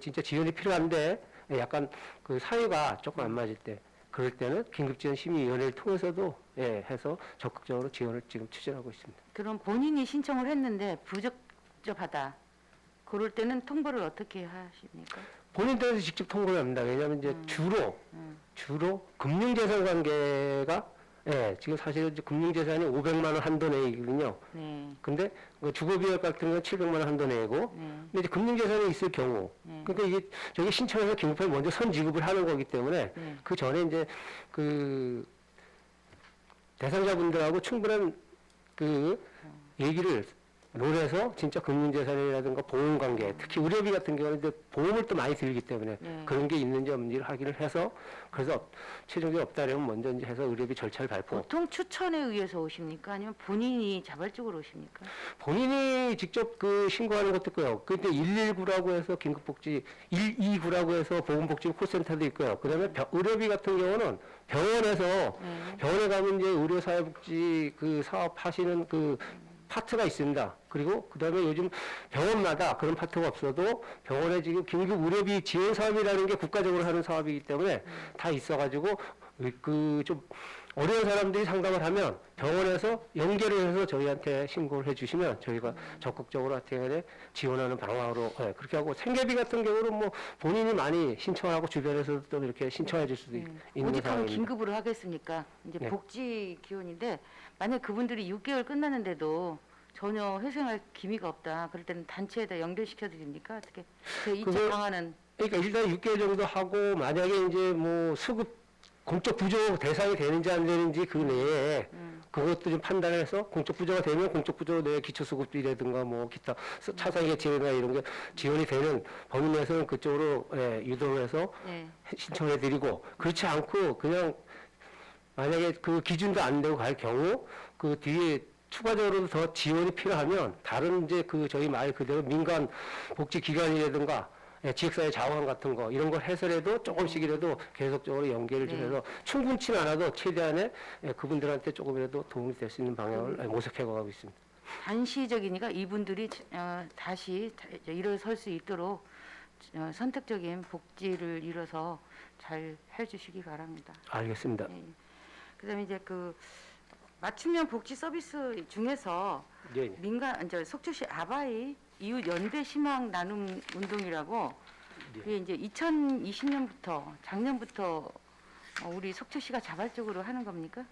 Speaker 2: 진짜 지원이 필요한데 약간 그 사유가 조금 안 맞을 때 그럴 때는 긴급지원심의위원회를 통해서도 해서 적극적으로 지원을 지금 추진하고 있습니다.
Speaker 4: 그럼 본인이 신청을 했는데 부적절하다. 그럴 때는 통보를 어떻게 하십니까?
Speaker 2: 본인들한테 직접 통보를 합니다. 왜냐하면 이제 주로 금융재산 관계가 지금 사실은 이제 금융재산이 500만 원 한도 내이거든요.
Speaker 4: 네.
Speaker 2: 근데 주거비용 같은 건 700만 원 한도 내고
Speaker 4: 네.
Speaker 2: 근데 이제 금융재산이 있을 경우 그러니까 이게 저기 신청해서 긴급하게 먼저 선지급을 하는 거기 때문에
Speaker 4: 네.
Speaker 2: 그 전에 이제 그 대상자분들하고 충분한 그 얘기를 롤해서 진짜 금융재산이라든가 보험관계, 특히 의료비 같은 경우는 이제 보험을 또 많이 들기 때문에
Speaker 4: 네.
Speaker 2: 그런 게 있는지 없는지를 확인을 해서 그래서 최종적으로 없다면 먼저 이제 해서 의료비 절차를 밟고
Speaker 4: 보통 추천에 의해서 오십니까? 아니면 본인이 자발적으로 오십니까?
Speaker 2: 본인이 직접 그 신고하는 것도 있고요. 근데 119라고 해서 긴급복지, 129라고 해서 보건복지 콜센터도 있고요. 그다음에 의료비 같은 경우는 병원에 가면 이제 의료사회복지 그 사업 하시는 그 파트가 있습니다. 그리고 그다음에 요즘 병원마다 그런 파트가 없어도 병원에 지금 긴급 의료비 지원 사업이라는 게 국가적으로 하는 사업이기 때문에 다 있어가지고 그 좀 어려운 사람들이 상담을 하면 병원에서 연결을 해서 저희한테 신고를 해주시면 저희가 적극적으로 어떻게 지원하는 방향으로 그렇게 하고 생계비 같은 경우는 뭐 본인이 많이 신청하고 주변에서도 또 이렇게 신청해 줄 수도 있는
Speaker 4: 오직하면
Speaker 2: 상황입니다.
Speaker 4: 긴급으로 하겠습니까? 이제
Speaker 2: 네.
Speaker 4: 복지 기원인데 만약 그분들이 6개월 끝났는데도 전혀 회생할 기미가 없다. 그럴 때는 단체에다 연결시켜 드립니까? 어떻게? 제 2차
Speaker 2: 그거-
Speaker 4: 방안은
Speaker 2: 그러니까 일단 6개월 정도 하고 만약에 이제 뭐 수급 공적 부조 대상이 되는지 안 되는지 그 내에 그것도 좀 판단해서 공적 부조가 되면 공적 부조 내에 기초수급비라든가 뭐 기타 차상의 지원이나 이런 게 지원이 되는 범위 내에서는 그쪽으로 유도를 해서
Speaker 4: 네.
Speaker 2: 신청해 드리고 그렇지 않고 그냥 만약에 그 기준도 안 되고 갈 경우 그 뒤에 추가적으로 더 지원이 필요하면 다른 이제 그 저희 말 그대로 민간 복지 기관이라든가 지역사회 자원 같은 거 이런 걸 해서라도 조금씩이라도 계속적으로 연계를 좀
Speaker 4: 네.
Speaker 2: 해서 충분치는 않아도 최대한의 그분들한테 조금이라도 도움이 될 수 있는 방향을 모색해 가고 있습니다.
Speaker 4: 한시적이니까 이분들이 다시 일어설 수 있도록 선택적인 복지를 이뤄서 잘 해주시기 바랍니다.
Speaker 2: 알겠습니다.
Speaker 4: 예. 그다음에 이제 그 맞춤형 복지 서비스 중에서
Speaker 2: 예, 예.
Speaker 4: 민간 이제 속초시 아바이 이웃 연대 희망 나눔 운동이라고 그게 이제 2020년부터 작년부터 우리 속초시가 자발적으로 하는 겁니까?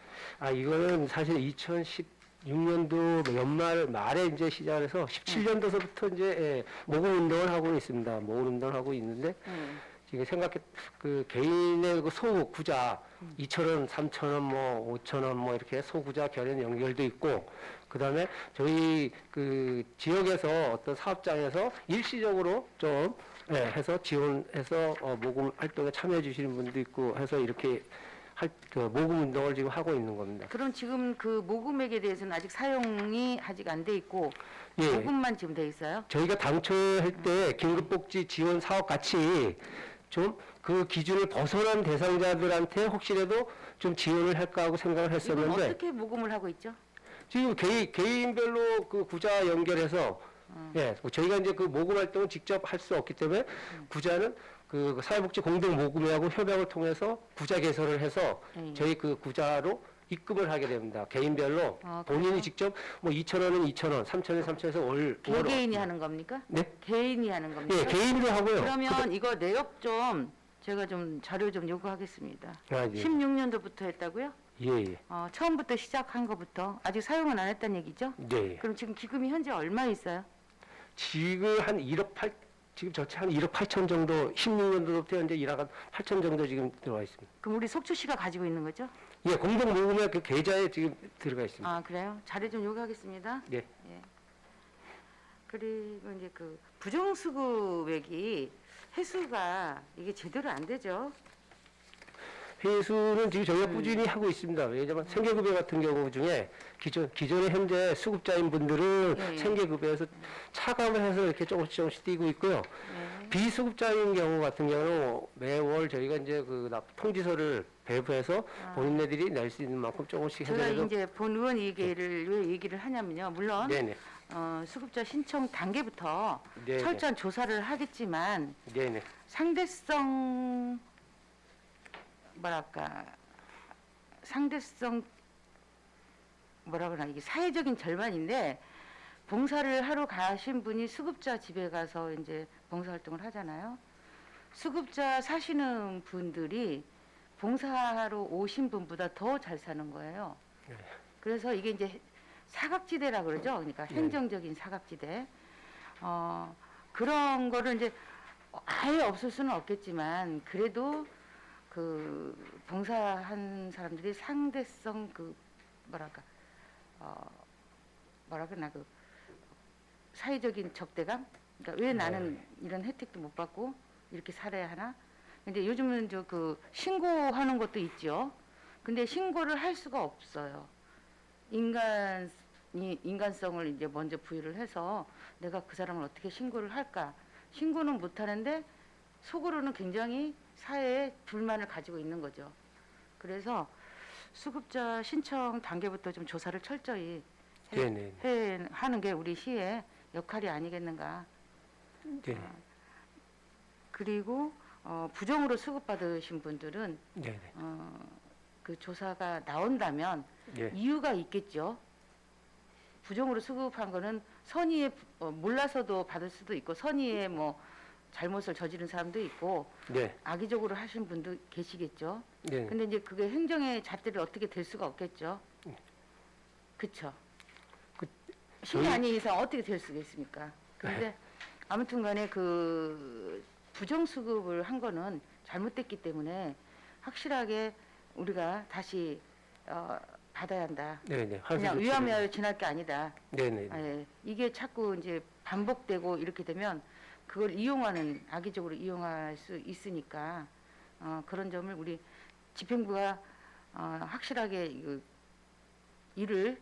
Speaker 2: 이거는 사실 2016년도 연말 말에 이제 시작을 해서 17년도서부터 이제 모금 운동을 하고 있습니다. 모금 운동을 하고 있는데 지금 그 개인의 그 소구자 2,000원, 3,000원, 뭐 5,000원 뭐 이렇게 소구자 결연 연결도 있고 그다음에 저희 그 지역에서 어떤 사업장에서 일시적으로 좀 해서 지원해서 모금 활동에 참여해 주시는 분도 있고 해서 이렇게 그 모금 운동을 지금 하고 있는 겁니다.
Speaker 4: 그럼 지금 그 모금액에 대해서는 아직 사용이 아직 안 돼 있고
Speaker 2: 예.
Speaker 4: 모금만 지금 돼 있어요?
Speaker 2: 저희가 당초할 때 긴급복지 지원 사업 같이 좀 그 기준을 벗어난 대상자들한테 혹시라도 좀 지원을 할까 하고 생각을
Speaker 4: 이건
Speaker 2: 했었는데
Speaker 4: 어떻게 모금을 하고 있죠?
Speaker 2: 지금 개인별로 그 구자 연결해서 저희가 이제 그 모금 활동을 직접 할 수 없기 때문에 구자는 그 사회복지 공동 모금회하고 협약을 통해서 구자 개설을 해서 저희 그 구자로 입금을 하게 됩니다. 개인별로
Speaker 4: 그래요?
Speaker 2: 본인이 직접 뭐 2,000원은 2,000원, 3,000원, 3,000원에서 월로
Speaker 4: 개개인이 하는 겁니까?
Speaker 2: 네?
Speaker 4: 개인이 하는 겁니까?
Speaker 2: 예, 개인으로 하고요.
Speaker 4: 그러면 이거 내역 좀 제가 좀 자료 좀 요구하겠습니다.
Speaker 2: 예.
Speaker 4: 16년도부터 했다고요?
Speaker 2: 예.
Speaker 4: 처음부터 시작한 것부터 아직 사용은 안 했다는 얘기죠?
Speaker 2: 예.
Speaker 4: 그럼 지금 기금이 현재 얼마 있어요?
Speaker 2: 지금 한 1억 8 지금 전체 한 1억 8천 정도 16년도부터 현재 1억 8천 정도 지금 들어와 있습니다.
Speaker 4: 그럼 우리 속초시가 가지고 있는 거죠?
Speaker 2: 예, 공동 모금회 그 계좌에 지금 들어가 있습니다.
Speaker 4: 아 그래요? 자료 좀 요구하겠습니다.
Speaker 2: 예.
Speaker 4: 그리고 이제 그 부정수급액이 회수가 이게 제대로 안 되죠?
Speaker 2: 회수는 지금 저희가 꾸준히 하고 있습니다. 왜냐하면 생계급여 같은 경우 중에 기존에 현재 수급자인 분들은
Speaker 4: 네.
Speaker 2: 생계급여에서 차감을 해서 이렇게 조금씩 띄고 있고요.
Speaker 4: 네.
Speaker 2: 비수급자인 경우 같은 경우는 매월 저희가 이제 그 통지서를 배부해서 본인네들이 낼 수 있는 만큼 조금씩
Speaker 4: 제가
Speaker 2: 해서
Speaker 4: 이제 본 의원 얘기를 왜 얘기를 하냐면요. 물론
Speaker 2: 네네.
Speaker 4: 수급자 신청 단계부터
Speaker 2: 네네.
Speaker 4: 철저한 조사를 하겠지만
Speaker 2: 네네.
Speaker 4: 상대성 뭐라 그러나 이게 사회적인 절반인데 봉사를 하러 가신 분이 수급자 집에 가서 이제 봉사활동을 하잖아요. 수급자 사시는 분들이 봉사하러 오신 분보다 더 잘 사는 거예요.
Speaker 2: 네.
Speaker 4: 그래서 이게 이제 사각지대라 그러죠. 그러니까
Speaker 2: 네.
Speaker 4: 행정적인 사각지대. 그런 거를 이제 아예 없을 수는 없겠지만 그래도 그 봉사한 사람들이 상대성 그 그 사회적인 적대감? 그러니까 왜 나는 이런 혜택도 못 받고 이렇게 살아야 하나? 근데 요즘은 저 그 신고하는 것도 있죠. 근데 신고를 할 수가 없어요. 인간성을 이제 먼저 부여를 해서 내가 그 사람을 어떻게 신고를 할까? 신고는 못 하는데 속으로는 굉장히 사회에 불만을 가지고 있는 거죠. 그래서 수급자 신청 단계부터 좀 조사를 철저히
Speaker 2: 네네.
Speaker 4: 하는 게 우리 시의 역할이 아니겠는가.
Speaker 2: 네.
Speaker 4: 그리고 부정으로 수급받으신 분들은
Speaker 2: 네네.
Speaker 4: 그 조사가 나온다면
Speaker 2: 네.
Speaker 4: 이유가 있겠죠. 부정으로 수급한 거는 선의에 몰라서도 받을 수도 있고 선의에 뭐 잘못을 저지른 사람도 있고
Speaker 2: 네.
Speaker 4: 악의적으로 하신 분도 계시겠죠.
Speaker 2: 네.
Speaker 4: 근데 이제 그게 행정의 잣대를 어떻게 될 수가 없겠죠. 그쵸. 신이
Speaker 2: 저희-
Speaker 4: 아닌 이상 어떻게 될 수가 있습니까? 근데 아무튼 간에 그 부정수급을 한 거는 잘못됐기 때문에 확실하게 우리가 다시 받아야 한다.
Speaker 2: 네네.
Speaker 4: 그냥 위험하여 지날 게 아니다.
Speaker 2: 네네.
Speaker 4: 예, 이게 자꾸 이제 반복되고 이렇게 되면 그걸 이용하는 악의적으로 이용할 수 있으니까 그런 점을 우리 집행부가 확실하게 일을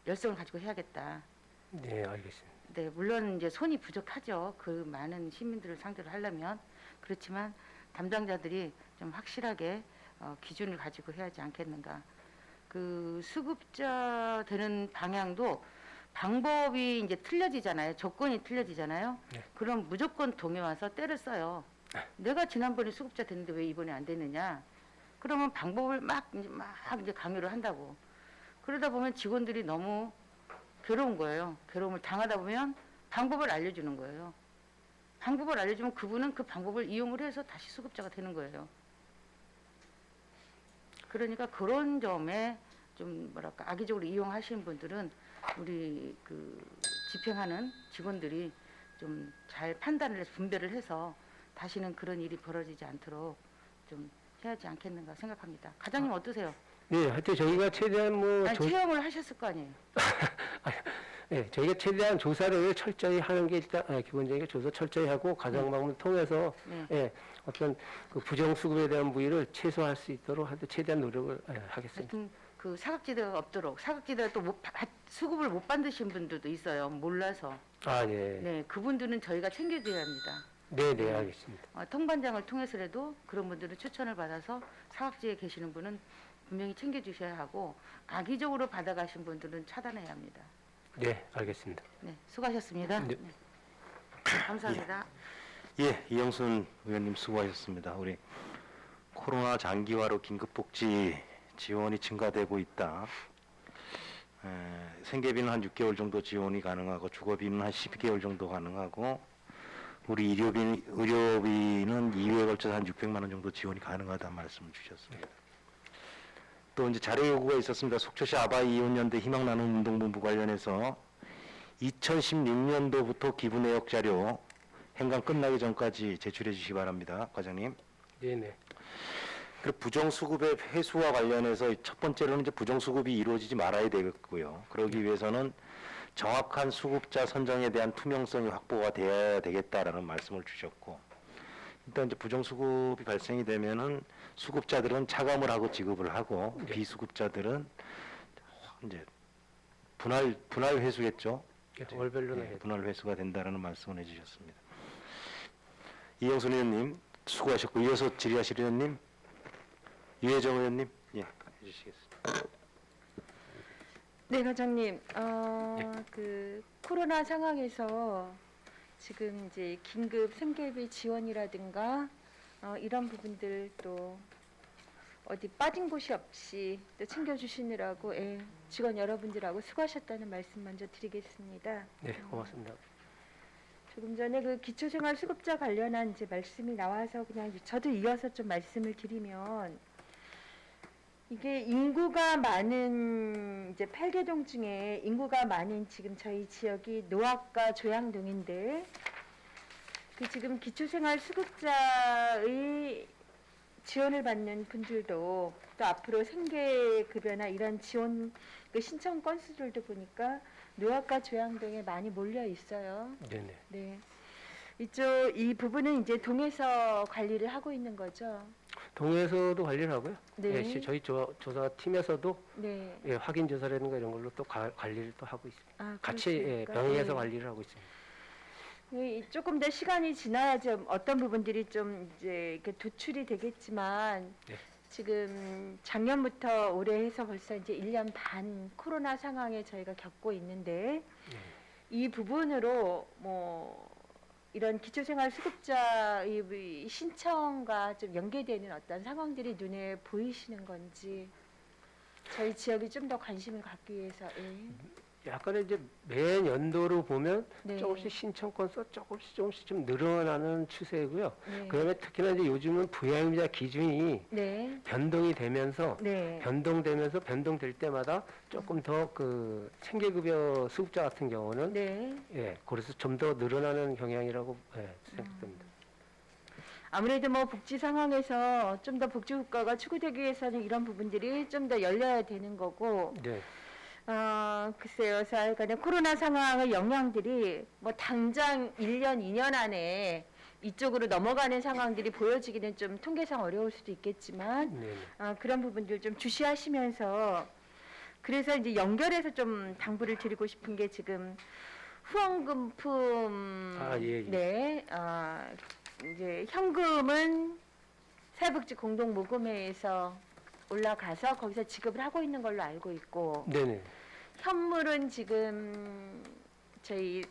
Speaker 4: 열성을 가지고 해야겠다.
Speaker 2: 네, 알겠습니다.
Speaker 4: 네, 물론 이제 손이 부족하죠. 그 많은 시민들을 상대로 하려면 그렇지만 담당자들이 좀 확실하게 기준을 가지고 해야지 않겠는가. 그 수급자 되는 방향도 방법이 이제 틀려지잖아요. 조건이 틀려지잖아요.
Speaker 2: 네.
Speaker 4: 그럼 무조건 동에 와서 때를 써요. 내가 지난번에 수급자 됐는데 왜 이번에 안 됐느냐? 그러면 방법을 막 이제 강요를 한다고. 그러다 보면 직원들이 너무 괴로운 거예요. 괴로움을 당하다 보면 방법을 알려주는 거예요. 방법을 알려주면 그분은 그 방법을 이용을 해서 다시 수급자가 되는 거예요. 그러니까 그런 점에 좀 악의적으로 이용하시는 분들은 우리 그 집행하는 직원들이 좀 잘 판단을 해서 분별을 해서 다시는 그런 일이 벌어지지 않도록 좀 해야지 않겠는가 생각합니다. 과장님 어떠세요?
Speaker 2: 네, 하여튼 저희가 최대한
Speaker 4: 체험을 하셨을 거 아니에요?
Speaker 2: 네, 저희가 최대한 조사를 철저히 하는 게 일단 기본적인 조사 철저히 하고 가정방문 통해서
Speaker 4: 네.
Speaker 2: 어떤 그 부정수급에 대한 부위를 최소화할 수 있도록 하여튼 최대한 노력을 하겠습니다.
Speaker 4: 하여튼 그 사각지대가 없도록 사각지대가 또 수급을 못 받으신 분들도 있어요. 몰라서.
Speaker 2: 아, 네.
Speaker 4: 네, 그분들은 저희가 챙겨드려야 합니다.
Speaker 2: 네, 네, 알겠습니다.
Speaker 4: 통반장을 통해서라도 그런 분들은 추천을 받아서 사각지에 계시는 분은 분명히 챙겨주셔야 하고 악의적으로 받아가신 분들은 차단해야 합니다.
Speaker 2: 네, 알겠습니다.
Speaker 4: 네, 수고하셨습니다.
Speaker 2: 네.
Speaker 4: 네. 감사합니다.
Speaker 1: 예, 이영순 의원님 수고하셨습니다. 우리 코로나 장기화로 긴급복지 지원이 증가되고 있다. 생계비는 한 6개월 정도 지원이 가능하고 주거비는 한 12개월 정도 가능하고 우리 의료비는 2회에 걸쳐서 한 600만 원 정도 지원이 가능하다는 말씀을 주셨습니다. 또 이제 자료 요구가 있었습니다. 속초시 아바이 이웃연대 희망나눔운동본부 관련해서 2016년도부터 기부 내역 자료 행간 끝나기 전까지 제출해 주시기 바랍니다. 과장님.
Speaker 2: 네, 네.
Speaker 1: 그리고 부정수급의 회수와 관련해서 첫 번째로는 이제 부정수급이 이루어지지 말아야 되겠고요. 그러기 위해서는 정확한 수급자 선정에 대한 투명성이 확보가 되어야 되겠다라는 말씀을 주셨고, 일단 이제 부정수급이 발생이 되면은 수급자들은 차감을 하고 지급을 하고
Speaker 2: 네.
Speaker 1: 비수급자들은 이제 분할 회수겠죠.
Speaker 2: 월별로는 해야
Speaker 1: 분할 회수가 된다라는 말씀을 해주셨습니다. 이영순 의원님 수고하셨고 이어서 질의하실 의원님 유혜정 의원님 해주시겠습니다.
Speaker 5: 네, 과장님. 그 코로나 상황에서 지금 이제 긴급 생계비 지원이라든가 이런 부분들 또 어디 빠진 곳이 없이 또 챙겨주시느라고 직원 여러분들하고 수고하셨다는 말씀 먼저 드리겠습니다.
Speaker 2: 네, 고맙습니다.
Speaker 5: 조금 전에 그 기초생활수급자 관련한 이제 말씀이 나와서 그냥 저도 이어서 좀 말씀을 드리면 이게 인구가 많은 이제 8개동 중에 인구가 많은 지금 저희 지역이 노악과 조양동인데 그 지금 기초생활수급자의 지원을 받는 분들도 또 앞으로 생계급여나 이런 지원 그 신청 건수들도 보니까 노악과 조양동에 많이 몰려 있어요.
Speaker 2: 네네.
Speaker 5: 네. 이 부분은 이제 동에서 관리를 하고 있는 거죠.
Speaker 2: 동에서도 관리를 하고요.
Speaker 5: 네.
Speaker 2: 예, 저희 조사팀에서도
Speaker 5: 네.
Speaker 2: 예, 확인 조사라든가 이런 걸로 또 관리를 또 하고 있습니다.
Speaker 5: 아,
Speaker 2: 같이 예,
Speaker 5: 그렇습니까?
Speaker 2: 병행해서
Speaker 5: 네.
Speaker 2: 관리를 하고 있습니다.
Speaker 5: 조금 더 시간이 지나야 좀 어떤 부분들이 좀 이제 이렇게 도출이 되겠지만
Speaker 2: 네.
Speaker 5: 지금 작년부터 올해 해서 벌써 이제 1년 반 코로나 상황에 저희가 겪고 있는데 이 부분으로 뭐 이런 기초생활수급자의 신청과 좀 연계되는 어떤 상황들이 눈에 보이시는 건지 저희 지역이 좀 더 관심을 갖기 위해서
Speaker 2: 약간의 이제 매 연도로 보면
Speaker 5: 네.
Speaker 2: 조금씩 신청 건수가 조금씩 좀 늘어나는 추세고요.
Speaker 5: 네.
Speaker 2: 그다음에 특히나 이제 요즘은 부양자 기준이
Speaker 5: 네.
Speaker 2: 변동이 되면서
Speaker 5: 네.
Speaker 2: 변동될 때마다 조금 더 그 생계급여 수급자 같은 경우는
Speaker 5: 네.
Speaker 2: 예, 그래서 좀 더 늘어나는 경향이라고 생각됩니다.
Speaker 5: 아무래도 뭐 복지 상황에서 좀 더 복지 국가가 추구되기 위해서는 이런 부분들이 좀 더 열려야 되는 거고,
Speaker 2: 네,
Speaker 5: 글쎄요, 사회간의 코로나 상황의 영향들이 뭐 당장 1년, 2년 안에 이쪽으로 넘어가는 상황들이 보여지기는 좀 통계상 어려울 수도 있겠지만,
Speaker 2: 네,
Speaker 5: 그런 부분들 좀 주시하시면서, 그래서 이제 연결해서 좀 당부를 드리고 싶은 게 지금 후원금품,
Speaker 2: 예.
Speaker 5: 네, 이제 현금은 사회복지 공동모금회에서 올라가서 거기서 지급을 하고 있는 걸로 알고 있고
Speaker 2: 네, 네.
Speaker 5: 현물은 지금 저희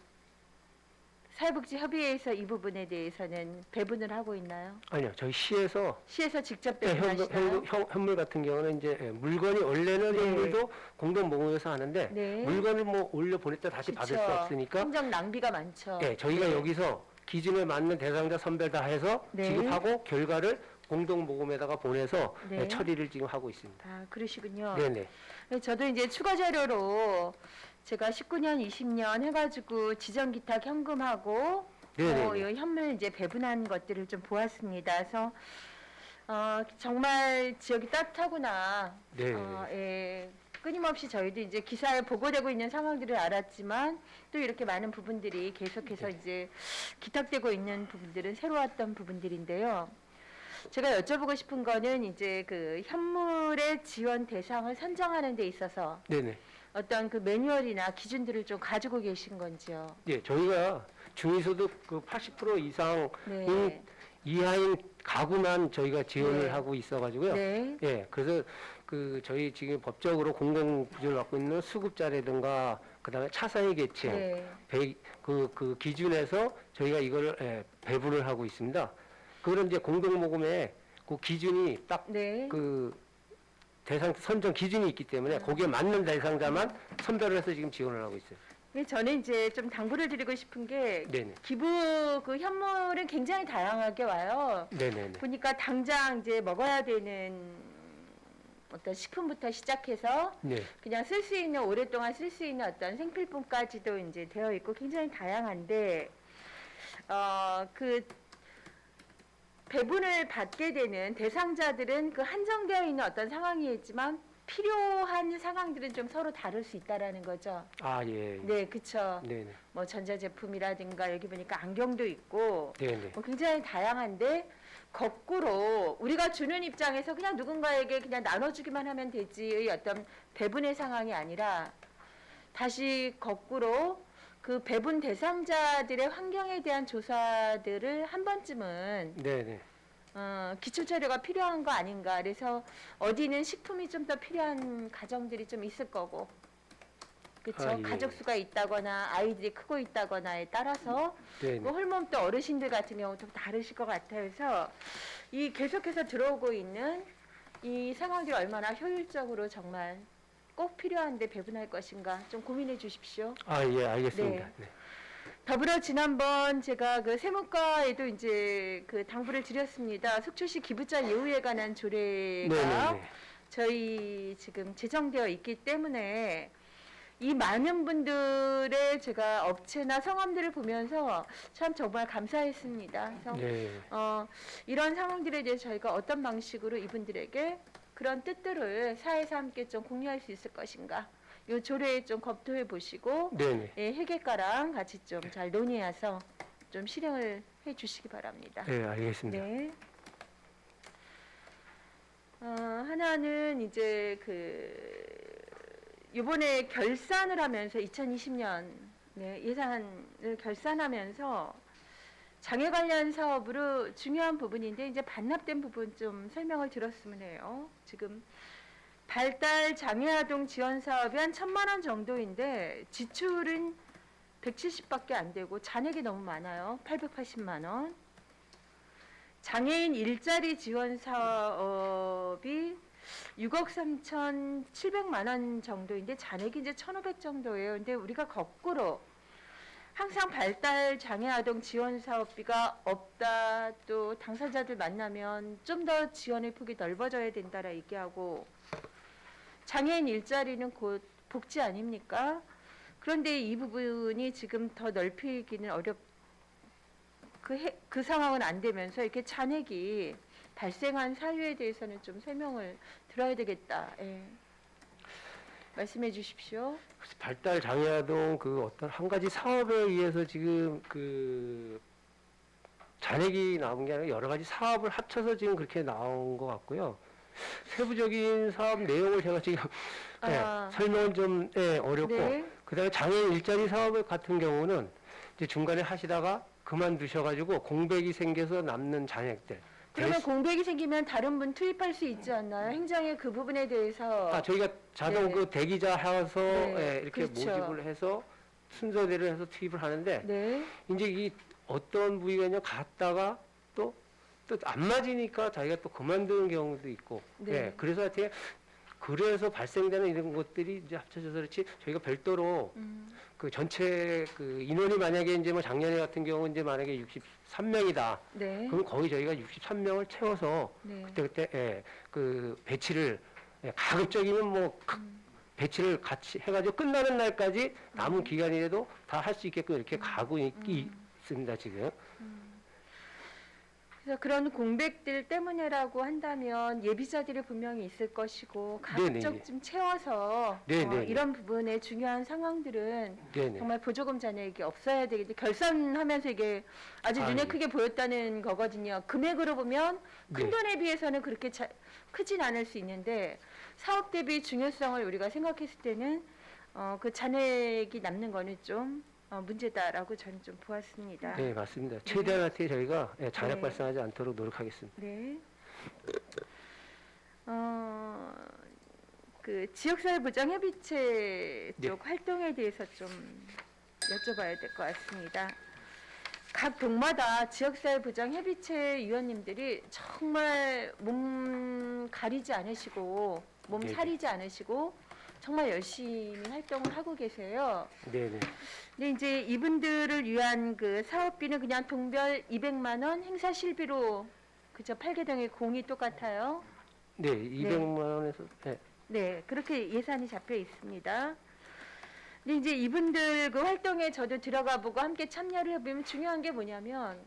Speaker 5: 사회복지협의회에서 이 부분에 대해서는 배분을 하고 있나요?
Speaker 2: 아니요, 저희 시에서
Speaker 5: 시에서 직접
Speaker 2: 네,
Speaker 5: 배분하시나요?
Speaker 2: 현물 같은 경우는 이제 물건이 원래는
Speaker 5: 네.
Speaker 2: 현물도 공동 모금에서 하는데
Speaker 5: 네.
Speaker 2: 물건을 뭐 올려 보냈다 다시 받을 수
Speaker 5: 그쵸.
Speaker 2: 없으니까
Speaker 5: 행정 낭비가 많죠.
Speaker 2: 네, 저희가
Speaker 5: 네.
Speaker 2: 여기서 기준에 맞는 대상자 선별 다 해서
Speaker 5: 네.
Speaker 2: 지급하고 결과를 공동 모금에다가 보내서
Speaker 5: 네.
Speaker 2: 처리를 지금 하고 있습니다.
Speaker 5: 그러시군요.
Speaker 2: 네, 네.
Speaker 5: 저도 이제 추가 자료로 제가 19년, 20년 해가지고 지정 기탁 현금하고
Speaker 2: 네네.
Speaker 5: 이 현물 이제 배분한 것들을 좀 보았습니다. 그래서 정말 지역이 따뜻하구나.
Speaker 2: 네.
Speaker 5: 예. 끊임없이 저희도 이제 기사에 보고되고 있는 상황들을 알았지만 또 이렇게 많은 부분들이 계속해서 이제 기탁되고 있는 부분들은 새로웠던 부분들인데요. 제가 여쭤보고 싶은 거는 이제 그 현물의 지원 대상을 선정하는 데 있어서
Speaker 2: 네네.
Speaker 5: 어떤 그 매뉴얼이나 기준들을 좀 가지고 계신 건지요.
Speaker 2: 예, 저희가 중위소득 그 80% 이상
Speaker 5: 네.
Speaker 2: 이하인 가구만 저희가 지원을
Speaker 5: 네.
Speaker 2: 하고 있어가지고요.
Speaker 5: 네.
Speaker 2: 예, 그래서 그 저희 지금 법적으로 공공 구조를 갖고 있는 수급자라든가 그다음에 차상위 계층
Speaker 5: 네.
Speaker 2: 그 기준에서 저희가 이걸 배분을 하고 있습니다. 그런 이제 공동 모금에 그 기준이 딱
Speaker 5: 네.
Speaker 2: 그 대상 선정 기준이 있기 때문에 거기에 맞는 대상자만 선별을 해서 지금 지원을 하고 있어요.
Speaker 5: 저는 이제 좀 당부를 드리고 싶은 게
Speaker 2: 네네.
Speaker 5: 기부 그 현물은 굉장히 다양하게 와요.
Speaker 2: 네네네.
Speaker 5: 보니까 당장 이제 먹어야 되는 어떤 식품부터 시작해서
Speaker 2: 네.
Speaker 5: 그냥 쓸 수 있는 오랫동안 쓸 수 있는 어떤 생필품까지도 이제 되어 있고 굉장히 다양한데 그 배분을 받게 되는 대상자들은 그 한정되어 있는 어떤 상황이겠지만 필요한 상황들은 좀 서로 다를 수 있다라는 거죠.
Speaker 2: 아, 예.
Speaker 5: 네, 그쵸.
Speaker 2: 네네.
Speaker 5: 뭐 전자제품이라든가 여기 보니까 안경도 있고
Speaker 2: 네네.
Speaker 5: 뭐 굉장히 다양한데 거꾸로 우리가 주는 입장에서 그냥 누군가에게 그냥 나눠주기만 하면 되지의 어떤 배분의 상황이 아니라 다시 거꾸로 그 배분 대상자들의 환경에 대한 조사들을 한 번쯤은
Speaker 2: 네네.
Speaker 5: 기초 재료가 필요한 거 아닌가. 그래서 어디는 식품이 좀 더 필요한 가정들이 좀 있을 거고, 그렇죠.
Speaker 2: 아, 예.
Speaker 5: 가족 수가 있다거나 아이들이 크고 있다거나에 따라서
Speaker 2: 네네.
Speaker 5: 뭐 홀몸 또 어르신들 같은 경우도 다르실 것 같아요. 그래서 이 계속해서 들어오고 있는 이 상황들이 얼마나 효율적으로 정말 꼭 필요한데 배분할 것인가 좀 고민해 주십시오.
Speaker 2: 아, 예, 알겠습니다.
Speaker 5: 네.
Speaker 2: 네.
Speaker 5: 더불어 지난번 제가 그 세무과에도 이제 그 당부를 드렸습니다. 속초시 기부자 예우에 관한 조례가
Speaker 2: 네네네.
Speaker 5: 저희 지금 제정되어 있기 때문에 이 많은 분들의 제가 업체나 성함들을 보면서 참 정말 감사했습니다. 그래서
Speaker 2: 네.
Speaker 5: 이런 상황들에 대해서 저희가 어떤 방식으로 이분들에게 그런 뜻들을 사회에서 함께 좀 공유할 수 있을 것인가. 요 조례에 좀 검토해 보시고
Speaker 2: 네네.
Speaker 5: 예, 회계과랑 같이 좀 잘 논의해서 좀 실행을 해 주시기 바랍니다.
Speaker 2: 네, 알겠습니다.
Speaker 5: 네. 하나는 이제 그 이번에 결산을 하면서 2020년 예산을 결산하면서 장애 관련 사업으로 중요한 부분인데 이제 반납된 부분 좀 설명을 드렸으면 해요. 지금 발달 장애 아동 지원 사업이 한 1,000만 원 정도인데 지출은 170밖에 안 되고 잔액이 너무 많아요. 880만 원. 장애인 일자리 지원 사업이 6억 3,700만 원 정도인데 잔액이 이제 1,500 정도예요. 근데 우리가 거꾸로 항상 발달 장애 아동 지원 사업비가 없다, 또 당사자들 만나면 좀 더 지원의 폭이 넓어져야 된다라 얘기하고, 장애인 일자리는 곧 복지 아닙니까? 그런데 이 부분이 지금 더 넓히기는 그 상황은 안 되면서 이렇게 잔액이 발생한 사유에 대해서는 좀 설명을 들어야 되겠다. 예. 말씀해 주십시오.
Speaker 2: 발달 장애 아동 그 어떤 한 가지 사업에 의해서 지금 그 잔액이 나온 게 아니라 여러 가지 사업을 합쳐서 지금 그렇게 나온 것 같고요. 세부적인 사업 내용을 제가 지금 설명은 좀 어렵고,
Speaker 5: 네.
Speaker 2: 그다음에 장애인 일자리 사업 같은 경우는 이제 중간에 하시다가 그만두셔가지고 공백이 생겨서 남는 잔액들.
Speaker 5: 그러면 공백이 생기면 다른 분 투입할 수 있지 않나요? 행정의 그 부분에 대해서.
Speaker 2: 저희가 자동
Speaker 5: 네.
Speaker 2: 그 대기자 해서
Speaker 5: 네,
Speaker 2: 이렇게
Speaker 5: 그렇죠.
Speaker 2: 모집을 해서 순서대로 해서 투입을 하는데,
Speaker 5: 네.
Speaker 2: 이제 이 어떤 부위가 갔다가 또 안 맞으니까 자기가 또 그만두는 경우도 있고,
Speaker 5: 네.
Speaker 2: 그래서 하여튼 그래서 발생되는 이런 것들이 이제 합쳐져서 그렇지, 저희가 별도로 그 전체 그 인원이 만약에 이제 뭐 작년에 같은 경우 이제 만약에 63명이다.
Speaker 5: 네.
Speaker 2: 그럼 거의 저희가 63명을 채워서
Speaker 5: 네.
Speaker 2: 그때 그 배치를 가급적이면 뭐 배치를 같이 해가지고 끝나는 날까지 남은 기간이라도 다 할 수 있게끔 이렇게 가고 있습니다 지금.
Speaker 5: 그래서 그런 공백들 때문에라고 한다면 예비자들이 분명히 있을 것이고
Speaker 2: 네네.
Speaker 5: 가급적 좀 채워서
Speaker 2: 네네.
Speaker 5: 이런 부분에 중요한 상황들은
Speaker 2: 네네.
Speaker 5: 정말 보조금 잔액이 없어야 되겠죠. 결산하면서 이게 아주 눈에
Speaker 2: 예.
Speaker 5: 크게 보였다는 거거든요. 금액으로 보면 큰
Speaker 2: 네.
Speaker 5: 돈에 비해서는 그렇게 크진 않을 수 있는데 사업 대비 중요성을 우리가 생각했을 때는 그 잔액이 남는 거는 좀 문제다라고 저는 좀 보았습니다.
Speaker 2: 네, 맞습니다. 최대한한테 저희가 잔액
Speaker 5: 네.
Speaker 2: 발생하지 않도록 노력하겠습니다.
Speaker 5: 네. 그 지역사회 보장 협의체 쪽
Speaker 2: 네.
Speaker 5: 활동에 대해서 좀 여쭤봐야 될 것 같습니다. 각 동마다 지역사회 보장 협의체 위원님들이 정말 몸 가리지 않으시고 몸
Speaker 2: 네네.
Speaker 5: 사리지 않으시고 정말 열심히 활동을 하고 계세요.
Speaker 2: 네네.
Speaker 5: 근데 이제 이분들을 위한 그 사업비는 그냥 동별 200만 원 행사 실비로 그저 8개동의 공이 똑같아요.
Speaker 2: 네, 200만 원에서
Speaker 5: 네, 그렇게 예산이 잡혀 있습니다. 근데 이제 이분들 그 활동에 저도 들어가 보고 함께 참여를 해보면 중요한 게 뭐냐면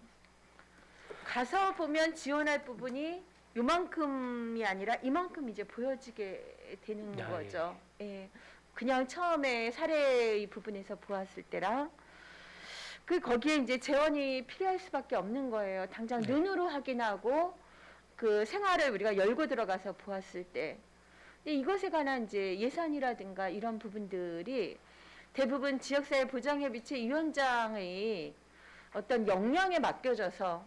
Speaker 5: 가서 보면 지원할 부분이 요만큼이 아니라 이만큼 이제 보여지게 되는
Speaker 2: 아,
Speaker 5: 거죠. 예. 그냥 처음에 사례의 부분에서 보았을 때랑 거기에 이제 재원이 필요할 수밖에 없는 거예요. 당장 눈으로 확인하고 그 생활을 우리가 열고 들어가서 보았을 때. 근데 이것에 관한 이제 예산이라든가 이런 부분들이 대부분 지역사회 보장협의체 위원장의 어떤 역량에 맡겨져서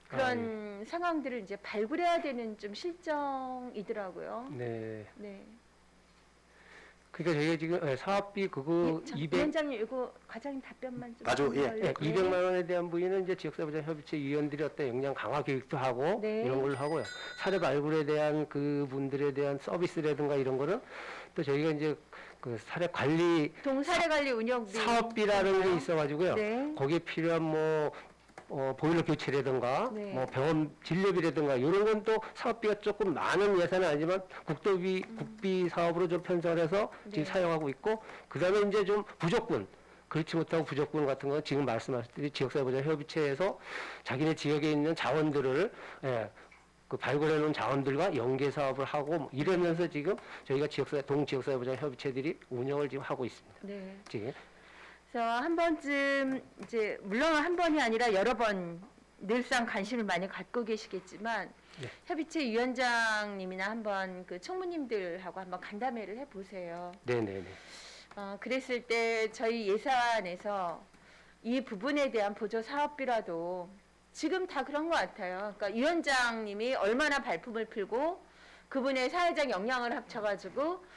Speaker 5: 그런 상황들을 이제 발굴해야 되는 좀 실정이더라고요.
Speaker 2: 네.
Speaker 5: 네.
Speaker 2: 그러니까 저희가 지금 사업비 그거 200
Speaker 5: 위원장님 이거 과장님 답변만 좀.
Speaker 1: 아주, 예.
Speaker 5: 해주세요.
Speaker 2: 200만 원에 대한 부분은 이제 지역사회보장협의체 위원들이 어떤 역량 강화 교육도 하고
Speaker 5: 네.
Speaker 2: 이런 걸 하고요. 사례 발굴에 대한 그 분들에 대한 서비스라든가 이런 거는 또 저희가 이제 그 사례 관리
Speaker 5: 동사례 관리 운영비
Speaker 2: 사업비라는 게 있어가지고요.
Speaker 5: 네.
Speaker 2: 거기에 필요한 뭐 보일러 교체라든가
Speaker 5: 네.
Speaker 2: 뭐 병원 진료비라든가 이런 건 또 사업비가 조금 많은 예산은 아니지만 국비 사업으로 좀 편성을 해서 지금
Speaker 5: 네.
Speaker 2: 사용하고 있고 그다음에 이제 좀 부족분 그렇지 못하고 부족분 같은 건 지금 말씀하셨듯이 지역사회보장협의체에서 자기네 지역에 있는 자원들을 그 발굴해 놓은 자원들과 연계 사업을 하고 뭐 이러면서 지금 저희가 동지역사회보장협의체들이 운영을 지금 하고 있습니다.
Speaker 5: 네.
Speaker 2: 지금.
Speaker 5: 그래서 한 번쯤 이제 물론 한 번이 아니라 여러 번 늘상 관심을 많이 갖고 계시겠지만
Speaker 2: 네.
Speaker 5: 협의체 위원장님이나 한번 그 총무님들하고 한번 간담회를 해보세요.
Speaker 2: 네네네.
Speaker 5: 그랬을 때 저희 예산에서 이 부분에 대한 보조 사업비라도 지금 다 그런 것 같아요. 그러니까 위원장님이 얼마나 발품을 풀고 그분의 사회적 역량을 합쳐가지고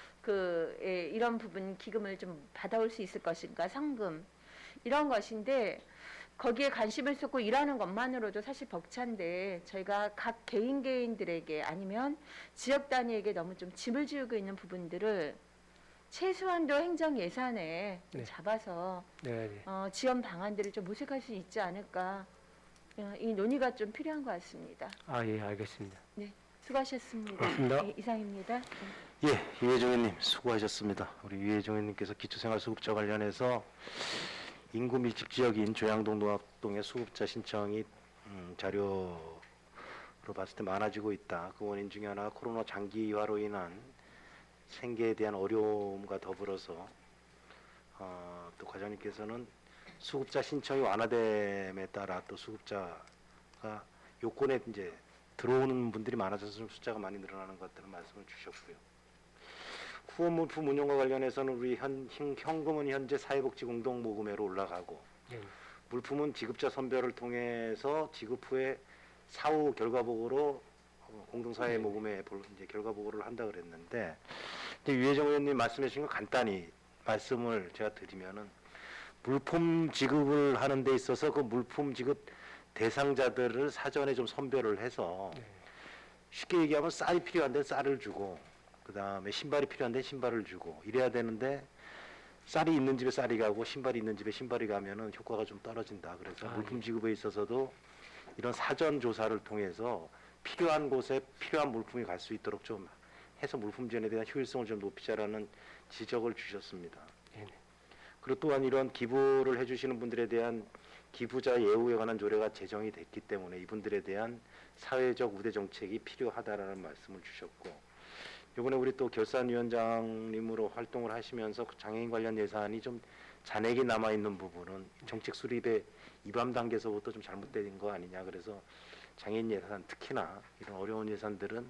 Speaker 5: 이런 부분 기금을 좀 받아올 수 있을 것인가 상금 이런 것인데 거기에 관심을 쏟고 일하는 것만으로도 사실 벅찬데 저희가 각 개인들에게 아니면 지역 단위에게 너무 좀 짐을 지우고 있는 부분들을 최소한도 행정 예산에
Speaker 2: 네.
Speaker 5: 잡아서
Speaker 2: 네네.
Speaker 5: 지원 방안들을 좀 모색할 수 있지 않을까 이 논의가 좀 필요한 것 같습니다.
Speaker 2: 아, 예, 알겠습니다.
Speaker 5: 수고하셨습니다.
Speaker 2: 고맙습니다.
Speaker 5: 예, 이상입니다.
Speaker 1: 예, 유혜정님 수고하셨습니다. 우리 유혜정님께서 기초생활수급자 관련해서 인구 밀집 지역인 조양동 노학동의 수급자 신청이 자료로 봤을 때 많아지고 있다. 그 원인 중에 하나가 코로나 장기화로 인한 생계에 대한 어려움과 더불어서 또 과장님께서는 수급자 신청이 완화됨에 따라 또 수급자가 요건에 이제 들어오는 분들이 많아져서 좀 숫자가 많이 늘어나는 것 같다는 말씀을 주셨고요. 후원 물품 운영과 관련해서는 우리 현금은 현재 사회복지공동모금회로 올라가고
Speaker 2: 예.
Speaker 1: 물품은 지급자 선별을 통해서 지급 후에 사후 결과보고로 공동사회 모금회 이제 결과보고를 한다 그랬는데 이제 유혜정 의원님 말씀해 주신 거 간단히 말씀을 제가 드리면은 물품 지급을 하는 데 있어서 그 물품 지급 대상자들을 사전에 좀 선별을 해서 쉽게 얘기하면 쌀이 필요한 데는 쌀을 주고 그 다음에 신발이 필요한 데는 신발을 주고 이래야 되는데 쌀이 있는 집에 쌀이 가고 신발이 있는 집에 신발이 가면은 효과가 좀 떨어진다. 그래서 물품 지급에 있어서도 이런 사전 조사를 통해서 필요한 곳에 필요한 물품이 갈 수 있도록 좀 해서 물품 지원에 대한 효율성을 좀 높이자라는 지적을 주셨습니다.
Speaker 2: 네네.
Speaker 1: 그리고 또한 이런 기부를 해주시는 분들에 대한 기부자 예우에 관한 조례가 제정이 됐기 때문에 이분들에 대한 사회적 우대 정책이 필요하다라는 말씀을 주셨고 이번에 우리 또 결산위원장님으로 활동을 하시면서 장애인 관련 예산이 좀 잔액이 남아 있는 부분은 정책 수립의 이밤 단계에서부터 좀 잘못된 거 아니냐. 그래서 장애인 예산 특히나 이런 어려운 예산들은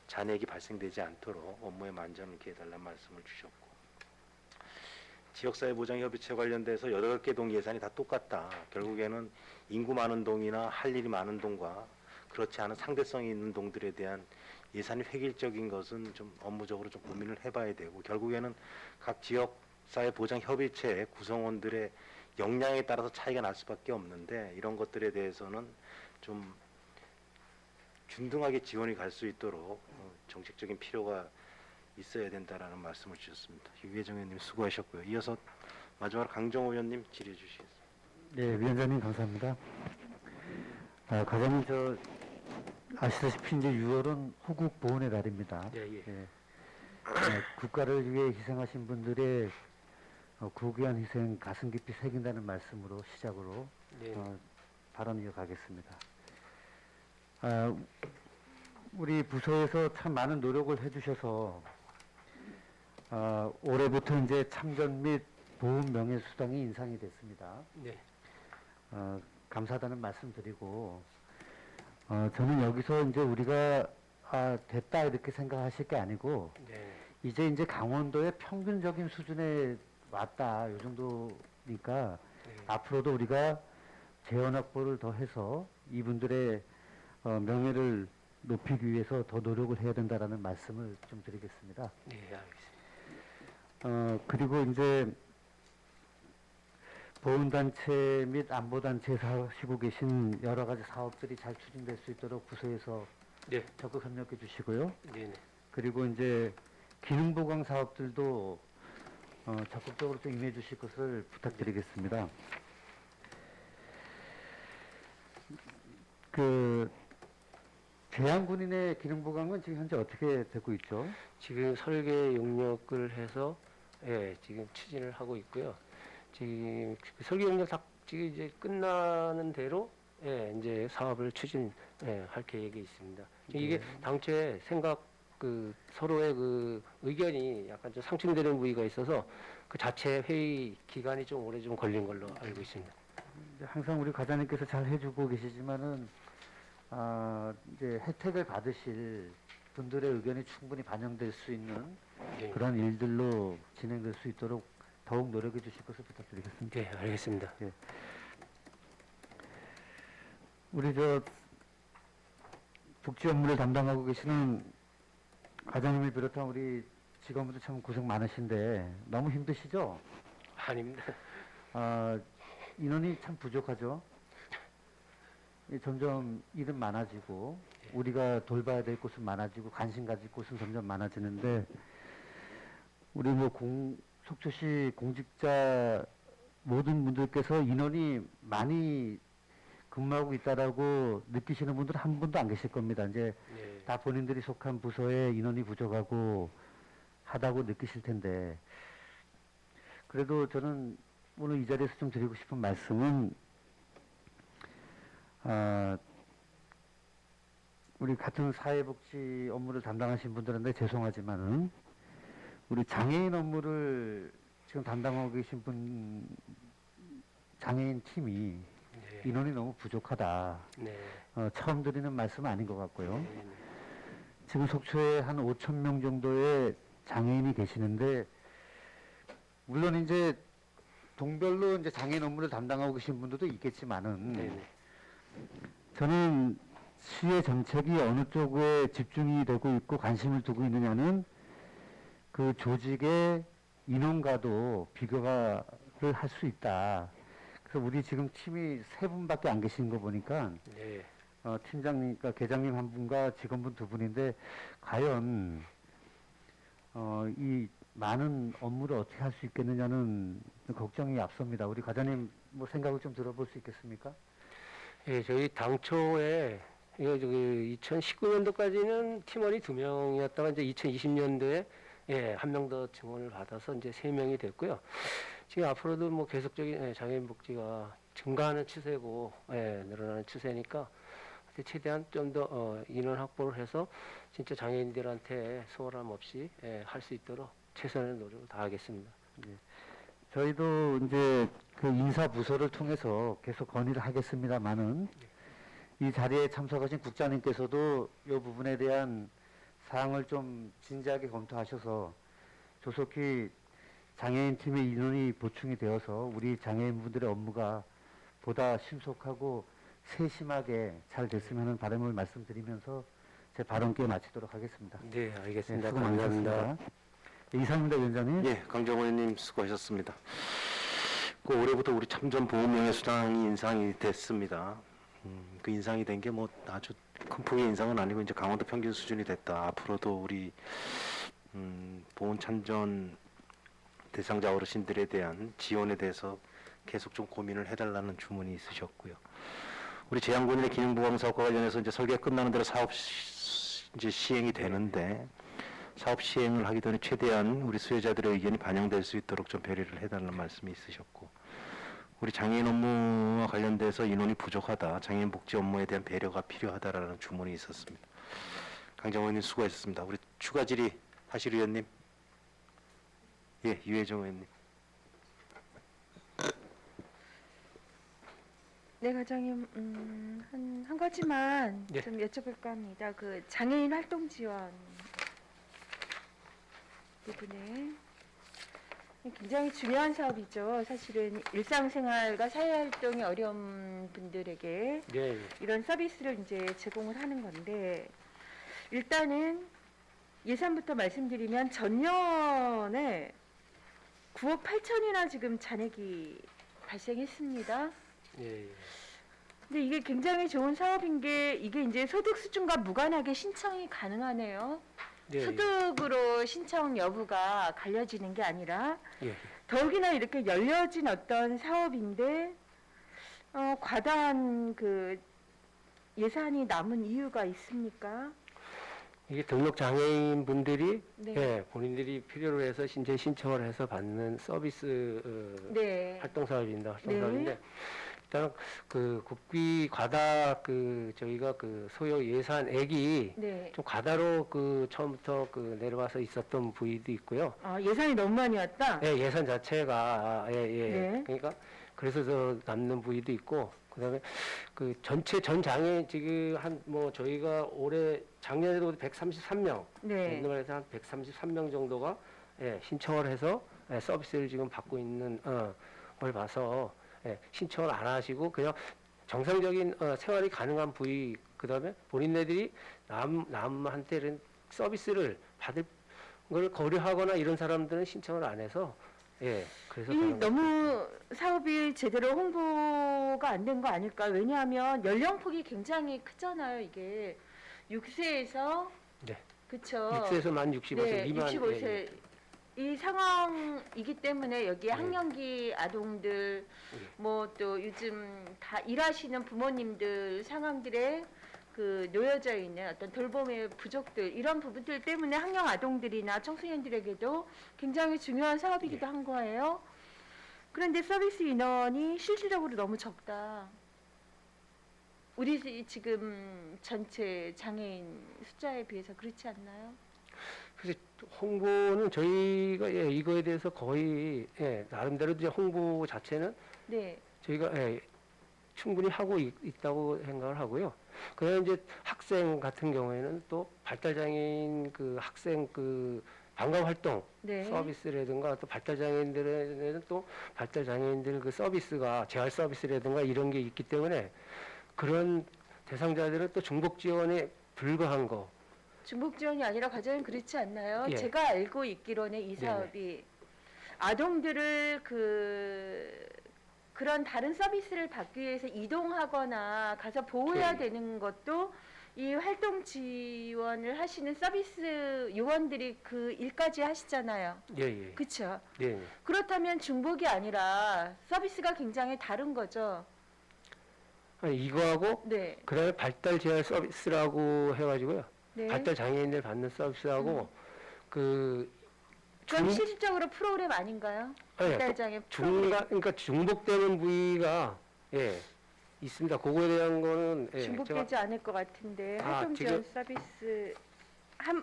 Speaker 1: 잔액이 발생되지 않도록 업무에 만전을 기해달라는 말씀을 주셨고 지역사회보장협의체 관련돼서 8개 동 예산이 다 똑같다. 결국에는 인구 많은 동이나 할 일이 많은 동과 그렇지 않은 상대성이 있는 동들에 대한 예산이 획일적인 것은 좀 업무적으로 좀 고민을 해봐야 되고 결국에는 각 지역사회보장협의체 구성원들의 역량에 따라서 차이가 날 수밖에 없는데 이런 것들에 대해서는 좀 균등하게 지원이 갈 수 있도록 정책적인 필요가 있어야 된다라는 말씀을 주셨습니다. 유혜정 의원님 수고하셨고요. 이어서 마지막으로 강정호 의원님 질의해 주시겠습니다.
Speaker 6: 네, 위원장님 감사합니다. 과장님 아시다시피 이제 6월은 호국 보훈의 달입니다.
Speaker 2: 예.
Speaker 6: 국가를 위해 희생하신 분들의 고귀한 희생 가슴 깊이 새긴다는 말씀으로 시작으로
Speaker 2: 예.
Speaker 6: 발언 이어가겠습니다. 우리 부서에서 참 많은 노력을 해주셔서 올해부터 이제 참전 및 보훈 명예수당이 인상이 됐습니다.
Speaker 2: 네.
Speaker 6: 감사하다는 말씀드리고 저는 여기서 이제 우리가 됐다 이렇게 생각하실 게 아니고
Speaker 2: 네.
Speaker 6: 이제 강원도의 평균적인 수준에 왔다 이 정도니까
Speaker 2: 네.
Speaker 6: 앞으로도 우리가 재원 확보를 더 해서 이분들의 명예를 높이기 위해서 더 노력을 해야 된다라는 말씀을 좀 드리겠습니다.
Speaker 2: 네, 알겠습니다.
Speaker 6: 그리고 이제 보훈단체 및 안보단체에서 하시고 계신 여러 가지 사업들이 잘 추진될 수 있도록 부서에서
Speaker 2: 네.
Speaker 6: 적극 협력해 주시고요.
Speaker 2: 네, 네.
Speaker 6: 그리고 이제 기능보강 사업들도 적극적으로 좀 임해 주실 것을 부탁드리겠습니다. 그 계양군인의 기능보강은 지금 현재 어떻게 되고 있죠?
Speaker 2: 지금 설계 용역을 해서 지금 추진을 하고 있고요. 지금 그 설계 용역 지금 이제 끝나는 대로 이제 사업을 할 계획이 있습니다. 이게 당초에 서로의 그 의견이 약간 좀 상충되는 부위가 있어서 그 자체 회의 기간이 좀 오래 좀 걸린 걸로 알고 있습니다.
Speaker 6: 항상 우리 과장님께서 잘 해주고 계시지만은 이제 혜택을 받으실 분들의 의견이 충분히 반영될 수 있는
Speaker 2: 네.
Speaker 6: 그런 일들로 진행될 수 있도록 더욱 노력해 주실 것을 부탁드리겠습니다.
Speaker 2: 네, 알겠습니다.
Speaker 6: 우리 복지 업무를 담당하고 계시는 과장님을 비롯한 우리 직원분들 참 고생 많으신데 너무 힘드시죠?
Speaker 2: 아닙니다.
Speaker 6: 인원이 참 부족하죠. 점점 일은 많아지고 우리가 돌봐야 될 곳은 많아지고 관심 가질 곳은 점점 많아지는데 우리 속초시 공직자 모든 분들께서 인원이 많이 근무하고 있다라고 느끼시는 분들은 한 분도 안 계실 겁니다. 이제
Speaker 2: 네.
Speaker 6: 다 본인들이 속한 부서에 인원이 부족하고 하다고 느끼실 텐데 그래도 저는 오늘 이 자리에서 좀 드리고 싶은 말씀은 우리 같은 사회복지 업무를 담당하신 분들한테 죄송하지만은 우리 장애인 업무를 지금 담당하고 계신 장애인 팀이
Speaker 2: 네.
Speaker 6: 인원이 너무 부족하다.
Speaker 2: 네.
Speaker 6: 처음 드리는 말씀은 아닌 것 같고요.
Speaker 2: 네.
Speaker 6: 지금 속초에 한 5천 명 정도의 장애인이 계시는데 물론 이제 동별로 이제 장애인 업무를 담당하고 계신 분들도 있겠지만은
Speaker 2: 네.
Speaker 6: 저는 시의 정책이 어느 쪽에 집중이 되고 있고 관심을 두고 있느냐는 그 조직의 인원과도 비교를 할 수 있다. 그래서 우리 지금 팀이 3분밖에 안 계시는 거 보니까
Speaker 2: 네.
Speaker 6: 팀장님, 그러니까 계장님 한 분과 직원분 2분인데 과연 이 많은 업무를 어떻게 할 수 있겠느냐는 걱정이 앞섭니다. 우리 과장님 뭐 생각을 좀 들어볼 수 있겠습니까?
Speaker 2: 예, 저희 당초에 2019년도까지는 팀원이 2명이었다가 이제 2020년도에 1명 더 증원을 받아서 이제 3명이 됐고요. 지금 앞으로도 뭐 계속적인 장애인 복지가 증가하는 추세고 늘어나는 추세니까 최대한 좀 더 인원 확보를 해서 진짜 장애인들한테 소홀함 없이 할 수 있도록 최선의 노력을 다하겠습니다.
Speaker 6: 저희도 이제 그 인사 부서를 통해서 계속 건의를 하겠습니다만은 이 자리에 참석하신 국장님께서도 이 부분에 대한 사항을 좀 진지하게 검토하셔서 조속히 장애인 팀의 인원이 보충이 되어서 우리 장애인분들의 업무가 보다 신속하고 세심하게 잘 됐으면 하는 바람을 말씀드리면서 제 발언기에 마치도록 하겠습니다.
Speaker 2: 네, 알겠습니다.
Speaker 6: 수고
Speaker 2: 감사합니다.
Speaker 6: 많으셨습니다. 이상입니다, 위원장님.
Speaker 1: 예, 강정호 의원님 수고하셨습니다. 올해부터 우리 참전 보훈명예수당이 인상이 됐습니다. 그 인상이 된 게 뭐 아주 큰 폭의 인상은 아니고 이제 강원도 평균 수준이 됐다. 앞으로도 우리 보훈 참전 대상자 어르신들에 대한 지원에 대해서 계속 좀 고민을 해달라는 주문이 있으셨고요. 우리 재양군인의 기능보강 사업과 관련해서 이제 설계 끝나는 대로 사업 이제 시행이 되는데 사업 시행을 하기 전에 최대한 우리 수혜자들의 의견이 반영될 수 있도록 좀 배려를 해달라는 말씀이 있으셨고, 우리 장애인 업무와 관련돼서 인원이 부족하다, 장애인 복지 업무에 대한 배려가 필요하다라는 주문이 있었습니다. 강정호 의원님 수고하셨습니다. 우리 추가 질의 하실 의원님. 예, 유해정 의원님.
Speaker 5: 네, 과장님, 한 가지만
Speaker 2: 네.
Speaker 5: 좀 여쭤볼까 합니다. 그 장애인 활동 지원 부분에 굉장히 중요한 사업이죠. 사실은 일상생활과 사회활동이 어려운 분들에게
Speaker 2: 네.
Speaker 5: 이런 서비스를 이제 제공을 하는 건데, 일단은 예산부터 말씀드리면 전년에 9억 8천이나 지금 잔액이 발생했습니다.
Speaker 2: 예.
Speaker 5: 근데 이게 굉장히 좋은 사업인 게, 이게 이제 소득 수준과 무관하게 신청이 가능하네요.
Speaker 2: 예.
Speaker 5: 소득으로 신청 여부가 갈려지는 게 아니라,
Speaker 2: 예.
Speaker 5: 더욱이나 이렇게 열려진 어떤 사업인데 과다한 그 예산이 남은 이유가 있습니까?
Speaker 2: 이게 등록 장애인 분들이
Speaker 5: 네.
Speaker 2: 예, 본인들이 필요로 해서 이제 신청을 해서 받는 서비스
Speaker 5: 네.
Speaker 2: 활동 사업입니다. 활동
Speaker 5: 네.
Speaker 2: 사업인데 일단 그 국비 과다 그 저희가 그 소요 예산액이
Speaker 5: 네.
Speaker 2: 좀 과다로 그 처음부터 그 내려와서 있었던 부위도 있고요.
Speaker 5: 아, 예산이 너무 많이 왔다?
Speaker 2: 예, 예산 자체가
Speaker 5: 네.
Speaker 2: 그러니까 그래서 저 남는 부위도 있고 그다음에 그 전체 전 장애 지금 한 뭐 저희가 올해 작년에도 133명
Speaker 5: 네.
Speaker 2: 옛날에서 한 133명 정도가 예, 신청을 해서 예, 서비스를 지금 받고 있는 걸 봐서 예, 신청을 안 하시고 그냥 정상적인 생활이 가능한 부위 그다음에 본인네들이 남한테는 서비스를 받을 걸 거부하거나 이런 사람들은 신청을 안 해서 예 그래서
Speaker 5: 이
Speaker 2: 그런
Speaker 5: 너무 사업이 제대로 홍보가 안 된 거 아닐까? 왜냐하면 연령폭이 굉장히 크잖아요. 이게 6세에서
Speaker 2: 네.
Speaker 5: 그쵸?
Speaker 2: 6세에서 만 65세
Speaker 5: 네,
Speaker 2: 미만
Speaker 5: 65세
Speaker 2: 예,
Speaker 5: 이 상황이기 때문에 여기에
Speaker 2: 네.
Speaker 5: 학령기 아동들 뭐 또 요즘 다 일하시는 부모님들 상황들에 그 놓여져 있는 어떤 돌봄의 부족들 이런 부분들 때문에 학령 아동들이나 청소년들에게도 굉장히 중요한 사업이기도 한 거예요. 그런데 서비스 인원이 실질적으로 너무 적다. 우리 지금 전체 장애인 숫자에 비해서 그렇지 않나요?
Speaker 2: 그래서 홍보는 저희가 예, 이거에 대해서 거의 예, 나름대로 이제 홍보 자체는
Speaker 5: 네.
Speaker 2: 저희가 예, 충분히 하고 있다고 생각을 하고요. 그다음에 이제 학생 같은 경우에는 또 발달장애인 그 학생 그 방과 활동
Speaker 5: 네.
Speaker 2: 서비스라든가 또 발달장애인들에는 또 발달장애인들 그 서비스가 재활 서비스라든가 이런 게 있기 때문에 그런 대상자들은 또 중복 지원에 불과한 거.
Speaker 5: 중복 지원이 아니라 과장님 그렇지 않나요?
Speaker 2: 예.
Speaker 5: 제가 알고 있기로는 이 사업이 아동들을 그런 다른 서비스를 받기 위해서 이동하거나 가서 보호해야
Speaker 2: 예.
Speaker 5: 되는 것도 이 활동 지원을 하시는 서비스 요원들이 그 일까지 하시잖아요.
Speaker 2: 예.
Speaker 5: 그렇죠?
Speaker 2: 네.
Speaker 5: 그렇다면 중복이 아니라 서비스가 굉장히 다른 거죠.
Speaker 2: 아니, 이거하고
Speaker 5: 네.
Speaker 2: 그다음에 발달 재활 서비스라고 해가지고요.
Speaker 5: 네.
Speaker 2: 발달 장애인들 받는 서비스하고 그
Speaker 5: 그건
Speaker 2: 중-
Speaker 5: 실질적으로 프로그램 아닌가요?
Speaker 2: 예,
Speaker 5: 발달장애 프로그램.
Speaker 2: 그러니까 중복되는 부위가 예 있습니다. 그거에 대한 거는 예,
Speaker 5: 중복되지 않을 것 같은데
Speaker 2: 아,
Speaker 5: 활동 지원
Speaker 2: 지금-
Speaker 5: 서비스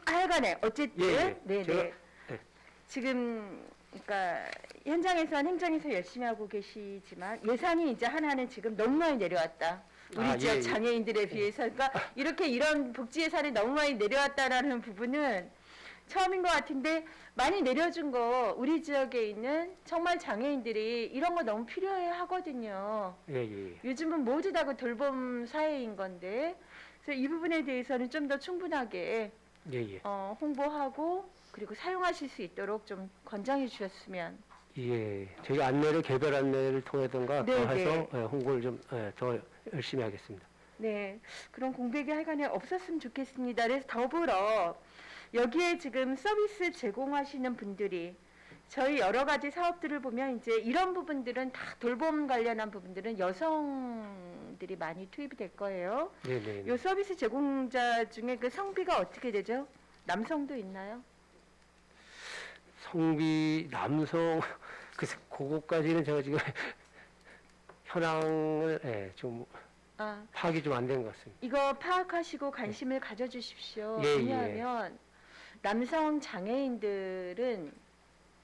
Speaker 5: 하여간에 어쨌든
Speaker 2: 예, 예.
Speaker 5: 네네
Speaker 2: 제가- 예.
Speaker 5: 지금 그러니까 현장에서는 행정에서 열심히 하고 계시지만 예산이 이제 하나는 지금 너무 많이 내려왔다. 우리
Speaker 2: 아,
Speaker 5: 지역
Speaker 2: 예, 예.
Speaker 5: 장애인들에 비해서 그러니까 이렇게 이런 복지 예산이 너무 많이 내려왔다라는 부분은 처음인 것 같은데 많이 내려준 거 우리 지역에 있는 정말 장애인들이 이런 거 너무 필요해 하거든요.
Speaker 2: 예.
Speaker 5: 요즘은 모두 다 그 돌봄 사회인 건데 그래서 이 부분에 대해서는 좀 더 충분하게
Speaker 2: 예.
Speaker 5: 홍보하고 그리고 사용하실 수 있도록 좀 권장해 주셨으면.
Speaker 2: 예. 저희가 안내를 개별 안내를 통해든가
Speaker 5: 네,
Speaker 2: 더 해서
Speaker 5: 네.
Speaker 2: 예, 홍보를 좀 더 열심히 하겠습니다.
Speaker 5: 네, 그런 공백이 하여간에 없었으면 좋겠습니다. 그래서 더불어 여기에 지금 서비스 제공하시는 분들이 저희 여러 가지 사업들을 보면 이제 이런 부분들은 다 돌봄 관련한 부분들은 여성들이 많이 투입이 될 거예요.
Speaker 2: 네.
Speaker 5: 요 서비스 제공자 중에 그 성비가 어떻게 되죠? 남성도 있나요?
Speaker 2: 성비 남성 그거까지는 제가 지금 현황을 좀
Speaker 5: 아,
Speaker 2: 파악이 좀 안 된 것 같습니다.
Speaker 5: 이거 파악하시고 관심을 가져주십시오.
Speaker 2: 예, 예.
Speaker 5: 왜냐하면 남성 장애인들은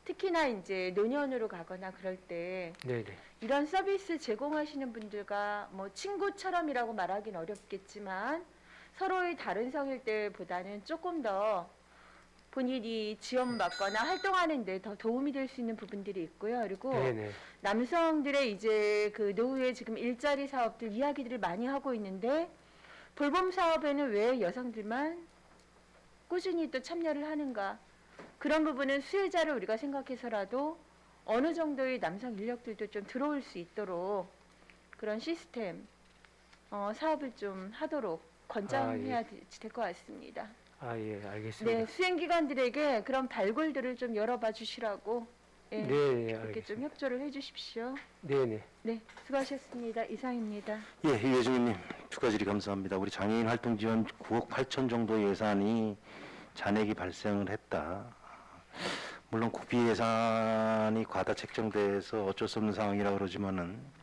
Speaker 5: 특히나 이제 노년으로 가거나 그럴 때
Speaker 2: 네네.
Speaker 5: 이런 서비스 제공하시는 분들과 뭐 친구처럼이라고 말하긴 어렵겠지만 서로의 다른 성일 때보다는 조금 더 본인이 지원받거나 활동하는 데 더 도움이 될 수 있는 부분들이 있고요. 그리고
Speaker 2: 네네.
Speaker 5: 남성들의 이제 그 노후에 지금 일자리 사업들 이야기들을 많이 하고 있는데 돌봄 사업에는 왜 여성들만 꾸준히 또 참여를 하는가? 그런 부분은 수혜자를 우리가 생각해서라도 어느 정도의 남성 인력들도 좀 들어올 수 있도록 그런 시스템 사업을 좀 하도록 권장해야 될 것 같습니다.
Speaker 2: 아, 예, 알겠습니다.
Speaker 5: 네, 수행기관들에게 그런 발굴들을 좀 열어봐 주시라고 예,
Speaker 2: 네,
Speaker 5: 그렇게
Speaker 2: 알겠습니다.
Speaker 5: 좀 협조를 해주십시오.
Speaker 2: 네네.
Speaker 5: 네, 수고하셨습니다. 이상입니다.
Speaker 1: 예, 이회중님 두 가지리 감사합니다. 우리 장애인 활동 지원 9억 8천 정도 예산이 잔액이 발생을 했다. 물론 국비 예산이 과다 책정돼서 어쩔 수 없는 상황이라 그러지만은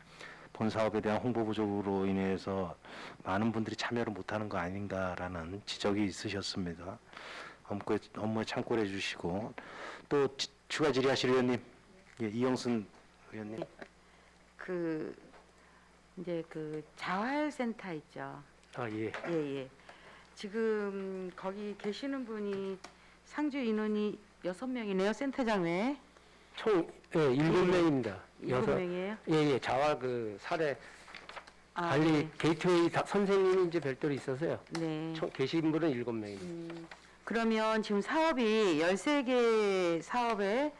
Speaker 1: 본 사업에 대한 홍보 부족으로 인해서 많은 분들이 참여를 못하는 거 아닌가라는 지적이 있으셨습니다. 업무에 참고를 해주시고 또 추가 질의하실 의원님, 예, 이영순 의원님.
Speaker 4: 그 이제 그 자활센터 있죠.
Speaker 2: 아, 예.
Speaker 4: 예, 예. 지금 거기 계시는 분이 상주 인원이 6명이네요. 센터장 외에.
Speaker 2: 총, 예, 7명입니다.
Speaker 4: 7명이에요?
Speaker 2: 예, 예. 자활 그 사례
Speaker 4: 아,
Speaker 2: 관리
Speaker 4: 네.
Speaker 2: 게이트웨이 선생님이 이제 별도로 있어서요.
Speaker 4: 네.
Speaker 2: 총 계신 분은 7명입니다.
Speaker 4: 그러면 지금 사업이 13개 사업에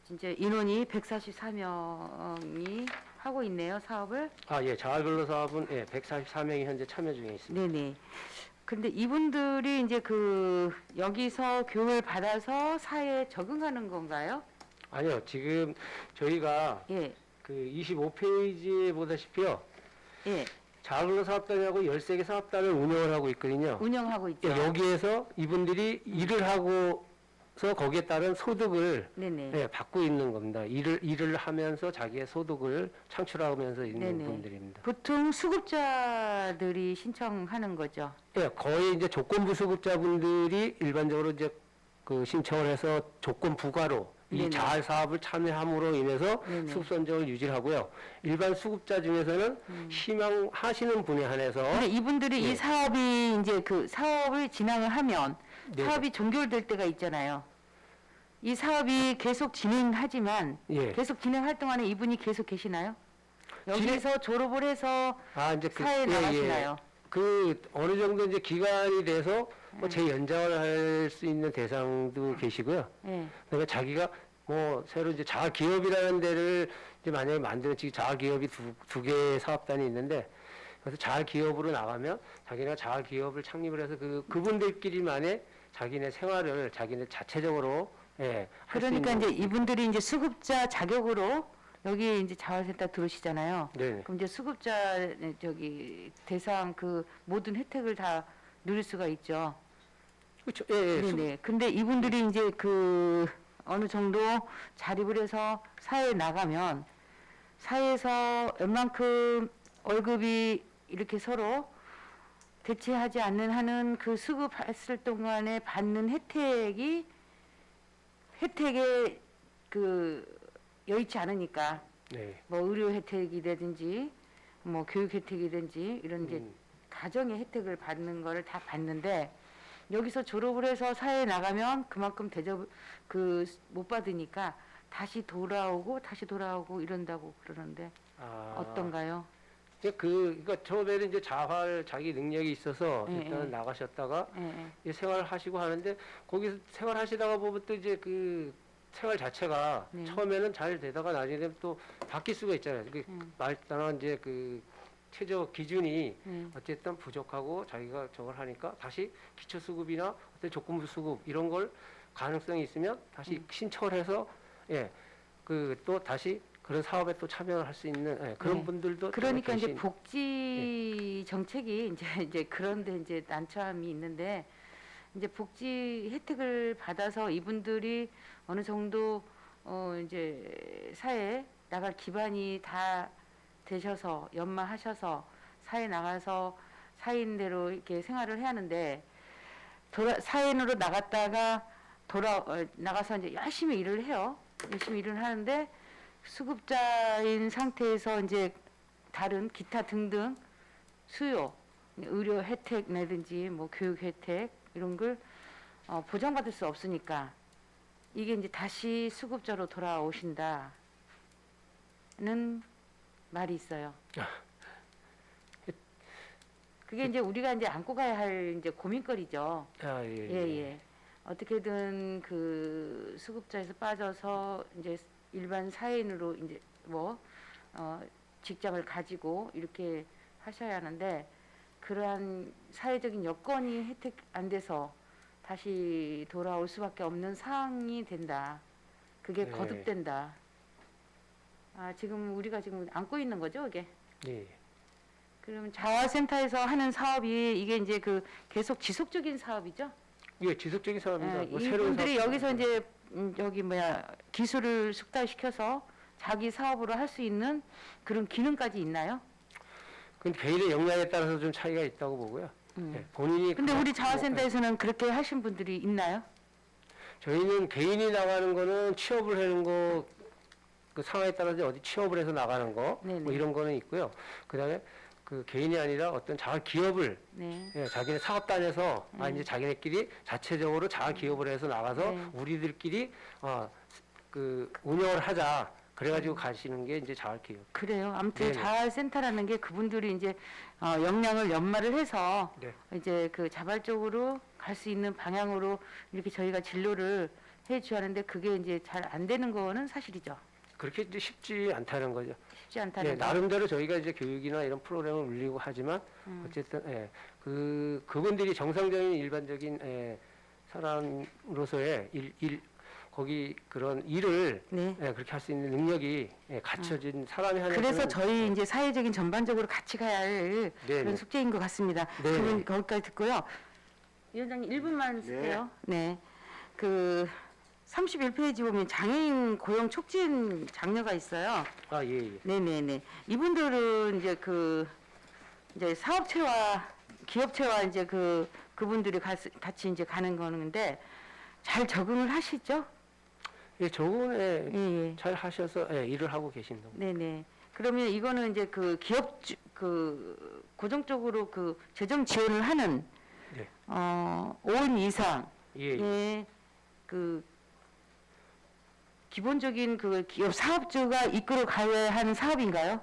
Speaker 4: 이제 인원이 144명이 하고 있네요, 사업을.
Speaker 2: 아, 예. 자활근로 사업은 예, 144명이 현재 참여 중에 있습니다.
Speaker 4: 네네. 근데 이분들이 이제 그 여기서 교육을 받아서 사회에 적응하는 건가요?
Speaker 2: 아니요. 지금 저희가
Speaker 4: 예,
Speaker 2: 그 25페이지에 보다시피요.
Speaker 4: 예.
Speaker 2: 자활근로 사업단이라고 13개 사업단을 운영을 하고 있거든요.
Speaker 4: 운영하고 있죠.
Speaker 2: 예, 여기에서 이분들이 일을 하고서 거기에 따른 소득을
Speaker 4: 네네.
Speaker 2: 예, 받고 있는 겁니다. 일을 하면서 자기의 소득을 창출하면서 있는
Speaker 4: 네네.
Speaker 2: 분들입니다.
Speaker 4: 보통 수급자들이 신청하는 거죠.
Speaker 2: 예, 거의 이제 조건부 수급자분들이 일반적으로 이제 그 신청을 해서 조건 부과로 이
Speaker 4: 네네.
Speaker 2: 자활 사업을 참여함으로 인해서
Speaker 4: 네네.
Speaker 2: 수급 선정을 유지를 하고요. 일반 수급자 중에서는 희망하시는 분에 한해서
Speaker 4: 근데 이분들이
Speaker 2: 예.
Speaker 4: 이 사업이 이제 그 사업을 진행을 하면
Speaker 2: 네네.
Speaker 4: 사업이 종결될 때가 있잖아요. 이 사업이 계속 진행하지만
Speaker 2: 예.
Speaker 4: 계속 진행할 동안에 이분이 계속 계시나요? 여기서 졸업을 해서
Speaker 2: 아, 이제
Speaker 4: 사회에 나가시나요?
Speaker 2: 그 어느 정도 이제 기간이 돼서 뭐 재연장을 할 수 있는 대상도 계시고요.
Speaker 4: 예.
Speaker 2: 그러니까 자기가 뭐 새로 이제 자활 기업이라는 데를 이제 만약에 만드는 지금 자활 기업이 두 개의 사업단이 있는데 그래서 자활 기업으로 나가면 자기네가 자활 기업을 창립을 해서 그분들끼리만의 자기네 생활을 자기네 자체적으로 예, 할수
Speaker 4: 그러니까
Speaker 2: 있는
Speaker 4: 이제 이분들이 이제 수급자 자격으로 여기 이제 자활센터 들어오시잖아요.
Speaker 2: 네.
Speaker 4: 그럼 이제 수급자 저기 대상 그 모든 혜택을 다 누릴 수가 있죠.
Speaker 2: 그렇죠. 예, 예.
Speaker 4: 네네. 근데 이분들이 이제 그 어느 정도 자립을 해서 사회에 나가면 사회에서 웬만큼 월급이 이렇게 서로 대체하지 않는 한은 그 수급했을 동안에 받는 혜택에 그 여의치 않으니까
Speaker 2: 네.
Speaker 4: 뭐 의료 혜택이라든지 뭐 교육 혜택이든지 이런 이제 가정의 혜택을 받는 거를 다 받는데 여기서 졸업을 해서 사회에 나가면 그만큼 대접 그 못 받으니까 다시 돌아오고 이런다고 그러는데
Speaker 2: 아,
Speaker 4: 어떤가요?
Speaker 2: 그러니까 처음에는 이제 자활 자기 능력이 있어서
Speaker 4: 예,
Speaker 2: 일단
Speaker 4: 예.
Speaker 2: 나가셨다가
Speaker 4: 예, 예.
Speaker 2: 이제 생활하시고 하는데 거기서 생활하시다가 보면 또 이제 그 생활 자체가
Speaker 4: 네.
Speaker 2: 처음에는 잘 되다가 나중에 되면 또 바뀔 수가 있잖아요. 그 말단한 이제 그 최저 기준이 어쨌든 부족하고 자기가 저걸 하니까 다시 기초수급이나 어떤 조건부 수급 이런 걸 가능성이 있으면 다시 신청을 해서 예, 그 또 다시 그런 사업에 또 참여를 할 수 있는 예, 그런
Speaker 4: 네.
Speaker 2: 분들도
Speaker 4: 그러니까 이제
Speaker 2: 계신-
Speaker 4: 복지 정책이 이제 그런데 이제 난처함이 있는데 이제 복지 혜택을 받아서 이분들이 어느 정도 이제 사회에 나갈 기반이 다 되셔서 연마하셔서 사회 나가서 사회인대로 이렇게 생활을 해야 하는데 사회인으로 나갔다가 나가서 이제 열심히 일을 해요. 열심히 일을 하는데 수급자인 상태에서 이제 다른 기타 등등 수요, 의료 혜택 내든지 뭐 교육 혜택 이런 걸 보장받을 수 없으니까 이게 이제 다시 수급자로 돌아오신다는 말이 있어요. 그게 이제 우리가 이제 안고 가야 할 이제 고민거리죠. 예. 어떻게든 그 수급자에서 빠져서 이제 일반 사회인으로 이제 직장을 가지고 이렇게 하셔야 하는데 그러한 사회적인 여건이 혜택 안 돼서 다시 돌아올 수밖에 없는 상황이 된다. 그게
Speaker 2: 네.
Speaker 4: 거듭된다. 지금 우리가 지금 안고 있는 거죠, 이게.
Speaker 2: 예.
Speaker 4: 그러면 자활센터에서 하는 사업이 이게 이제 그 계속 지속적인 사업이죠.
Speaker 2: 예, 지속적인 사업입니다. 뭐 새로운
Speaker 4: 이분들이
Speaker 2: 사업-
Speaker 4: 여기서 이제 기술을 숙달시켜서 자기 사업으로 할 수 있는 그런 기능까지 있나요?
Speaker 2: 근데 개인의 역량에 따라서 좀 차이가 있다고 보고요. 예, 본인이
Speaker 4: 근데 우리
Speaker 2: 뭐,
Speaker 4: 자활센터에서는 그렇게 하신 분들이 있나요?
Speaker 2: 저희는 개인이 나가는 거는 취업을 하는 거, 그 상황에 따라서 어디 취업을 해서 나가는 거,
Speaker 4: 네네.
Speaker 2: 뭐 이런 거는 있고요. 그 다음에 그 개인이 아니라 어떤 자활 기업을,
Speaker 4: 네.
Speaker 2: 예, 자기네 사업단에서, 이제 자기네끼리 자체적으로 자활 기업을 해서 나가서
Speaker 4: 네.
Speaker 2: 우리들끼리, 그 운영을 하자. 그래가지고 가시는 게 이제 자활 기업.
Speaker 4: 그래요. 아무튼
Speaker 2: 네네.
Speaker 4: 자활센터라는 게 그분들이 이제 역량을 연마를 해서
Speaker 2: 네.
Speaker 4: 이제 그 자발적으로 갈 수 있는 방향으로 이렇게 저희가 진료를 해줘야 하는데 그게 이제 잘 안 되는 거는 사실이죠.
Speaker 2: 그렇게 이제 쉽지 않다는 거죠.
Speaker 4: 쉽지 않다는
Speaker 2: 네,
Speaker 4: 거.
Speaker 2: 나름대로 저희가 이제 교육이나 이런 프로그램을 울리고 하지만 어쨌든 그분들이 정상적인 일반적인 사람으로서의 거기 그런 일을
Speaker 4: 네.
Speaker 2: 그렇게 할 수 있는 능력이 갖춰진 사람이 하는
Speaker 4: 그래서 저희 이제 사회적인 전반적으로 같이 가야 할
Speaker 2: 네네.
Speaker 4: 그런 숙제인 것 같습니다.
Speaker 2: 네네.
Speaker 4: 그럼 거기까지 듣고요. 위원장님 1분만 쓸게요. 네. 그 31페이지 보면 장애인 고용 촉진 장려가 있어요.
Speaker 2: 예.
Speaker 4: 네네네. 이분들은 이제 이제 사업체와 기업체와 이제 그분들이 같이 이제 가는 거는데 잘 적응을 하시죠?
Speaker 2: 예, 적응을
Speaker 4: 예.
Speaker 2: 잘 하셔서 일을 하고 계십니다.
Speaker 4: 네네. 그러면 이거는 이제 그 고정적으로 그 재정 지원을 하는
Speaker 2: 네.
Speaker 4: 5인 이상
Speaker 2: 예.
Speaker 4: 의 그 기본적인 그 기업 사업주가 이끌어 가야 하는 사업인가요?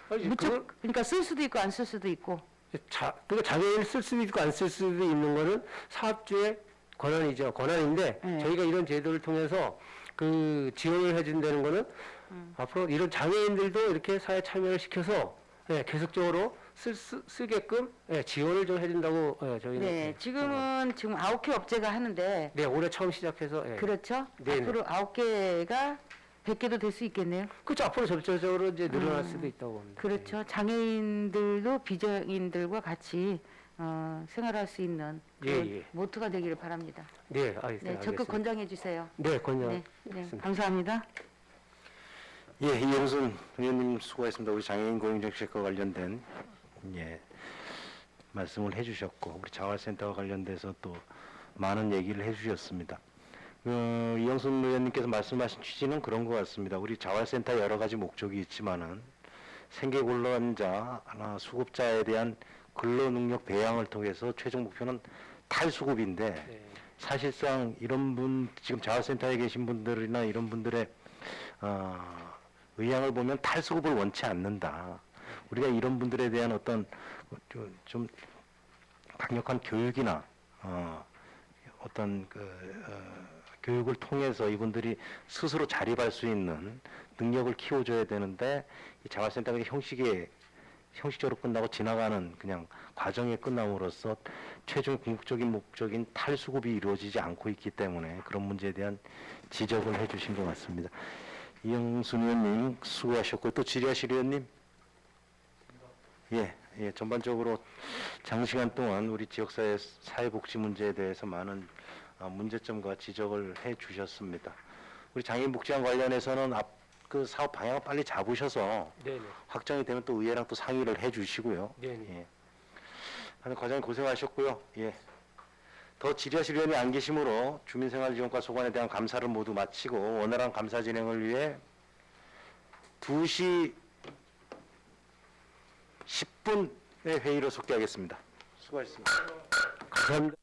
Speaker 2: 아니,
Speaker 4: 무척 그러니까 쓸 수도 있고 안 쓸 수도 있고.
Speaker 2: 그러니까 장애인을 쓸 수도 있고 안 쓸 수도 있는 거는 사업주의 권한이죠. 권한인데
Speaker 4: 네.
Speaker 2: 저희가 이런 제도를 통해서 그 지원을 해준다는 거는 앞으로 이런 장애인들도 이렇게 사회 참여를 시켜서 계속적으로 쓰게끔 지원을 좀 해준다고 저희는
Speaker 4: 네, 지금은 지금 9개 업체가 하는데
Speaker 2: 네, 올해 처음 시작해서
Speaker 4: 그렇죠?
Speaker 2: 네네.
Speaker 4: 앞으로 9개가 100개도 될 수 있겠네요.
Speaker 2: 그렇죠. 앞으로 점차적으로 이제 늘어날 수도 있다고 봅니다.
Speaker 4: 그렇죠. 장애인들도 비장애인들과 같이 생활할 수 있는 그런
Speaker 2: 예.
Speaker 4: 모토가 되기를 바랍니다.
Speaker 2: 네,
Speaker 4: 네,
Speaker 2: 알겠습니다.
Speaker 4: 적극 권장해 주세요.
Speaker 2: 네, 권장.
Speaker 4: 네, 네, 감사합니다.
Speaker 1: 예, 이영순 의원님 수고하셨습니다. 우리 장애인 고용정책과 관련된 말씀을 해주셨고 우리 자활센터와 관련돼서 또 많은 얘기를 해주셨습니다. 이영순 의원님께서 말씀하신 취지는 그런 것 같습니다. 우리 자활센터 여러 가지 목적이 있지만은 생계곤란자, 수급자에 대한 근로능력 배양을 통해서 최종 목표는 탈수급인데
Speaker 2: 네.
Speaker 1: 사실상 이런 지금 자활센터에 계신 분들이나 이런 분들의 의향을 보면 탈수급을 원치 않는다. 우리가 이런 분들에 대한 어떤 좀 강력한 교육이나 어떤 교육을 통해서 이분들이 스스로 자립할 수 있는 능력을 키워줘야 되는데 이 자활센터가 형식적으로 끝나고 지나가는 그냥 과정에 끝남으로써 최종 궁극적인 목적인 탈수급이 이루어지지 않고 있기 때문에 그런 문제에 대한 지적을 해주신 것 같습니다. 이영순 의원님 수고하셨고 또 지리하실 의원님 전반적으로 장시간 동안 우리 지역사회 사회복지 문제에 대해서 많은 문제점과 지적을 해 주셨습니다. 우리 장애인복지와 관련해서는 그 사업 방향을 빨리 잡으셔서
Speaker 2: 네네.
Speaker 1: 확정이 되면 또 의회랑 또 상의를 해주시고요.
Speaker 2: 네네.
Speaker 1: 예. 하여튼 과장님 고생하셨고요. 예. 더 질의하실 의원이 안 계시므로 주민생활지원과 소관에 대한 감사를 모두 마치고 원활한 감사 진행을 위해 2시 10분의 회의로 속개하겠습니다. 수고하셨습니다.
Speaker 2: 감사합니다.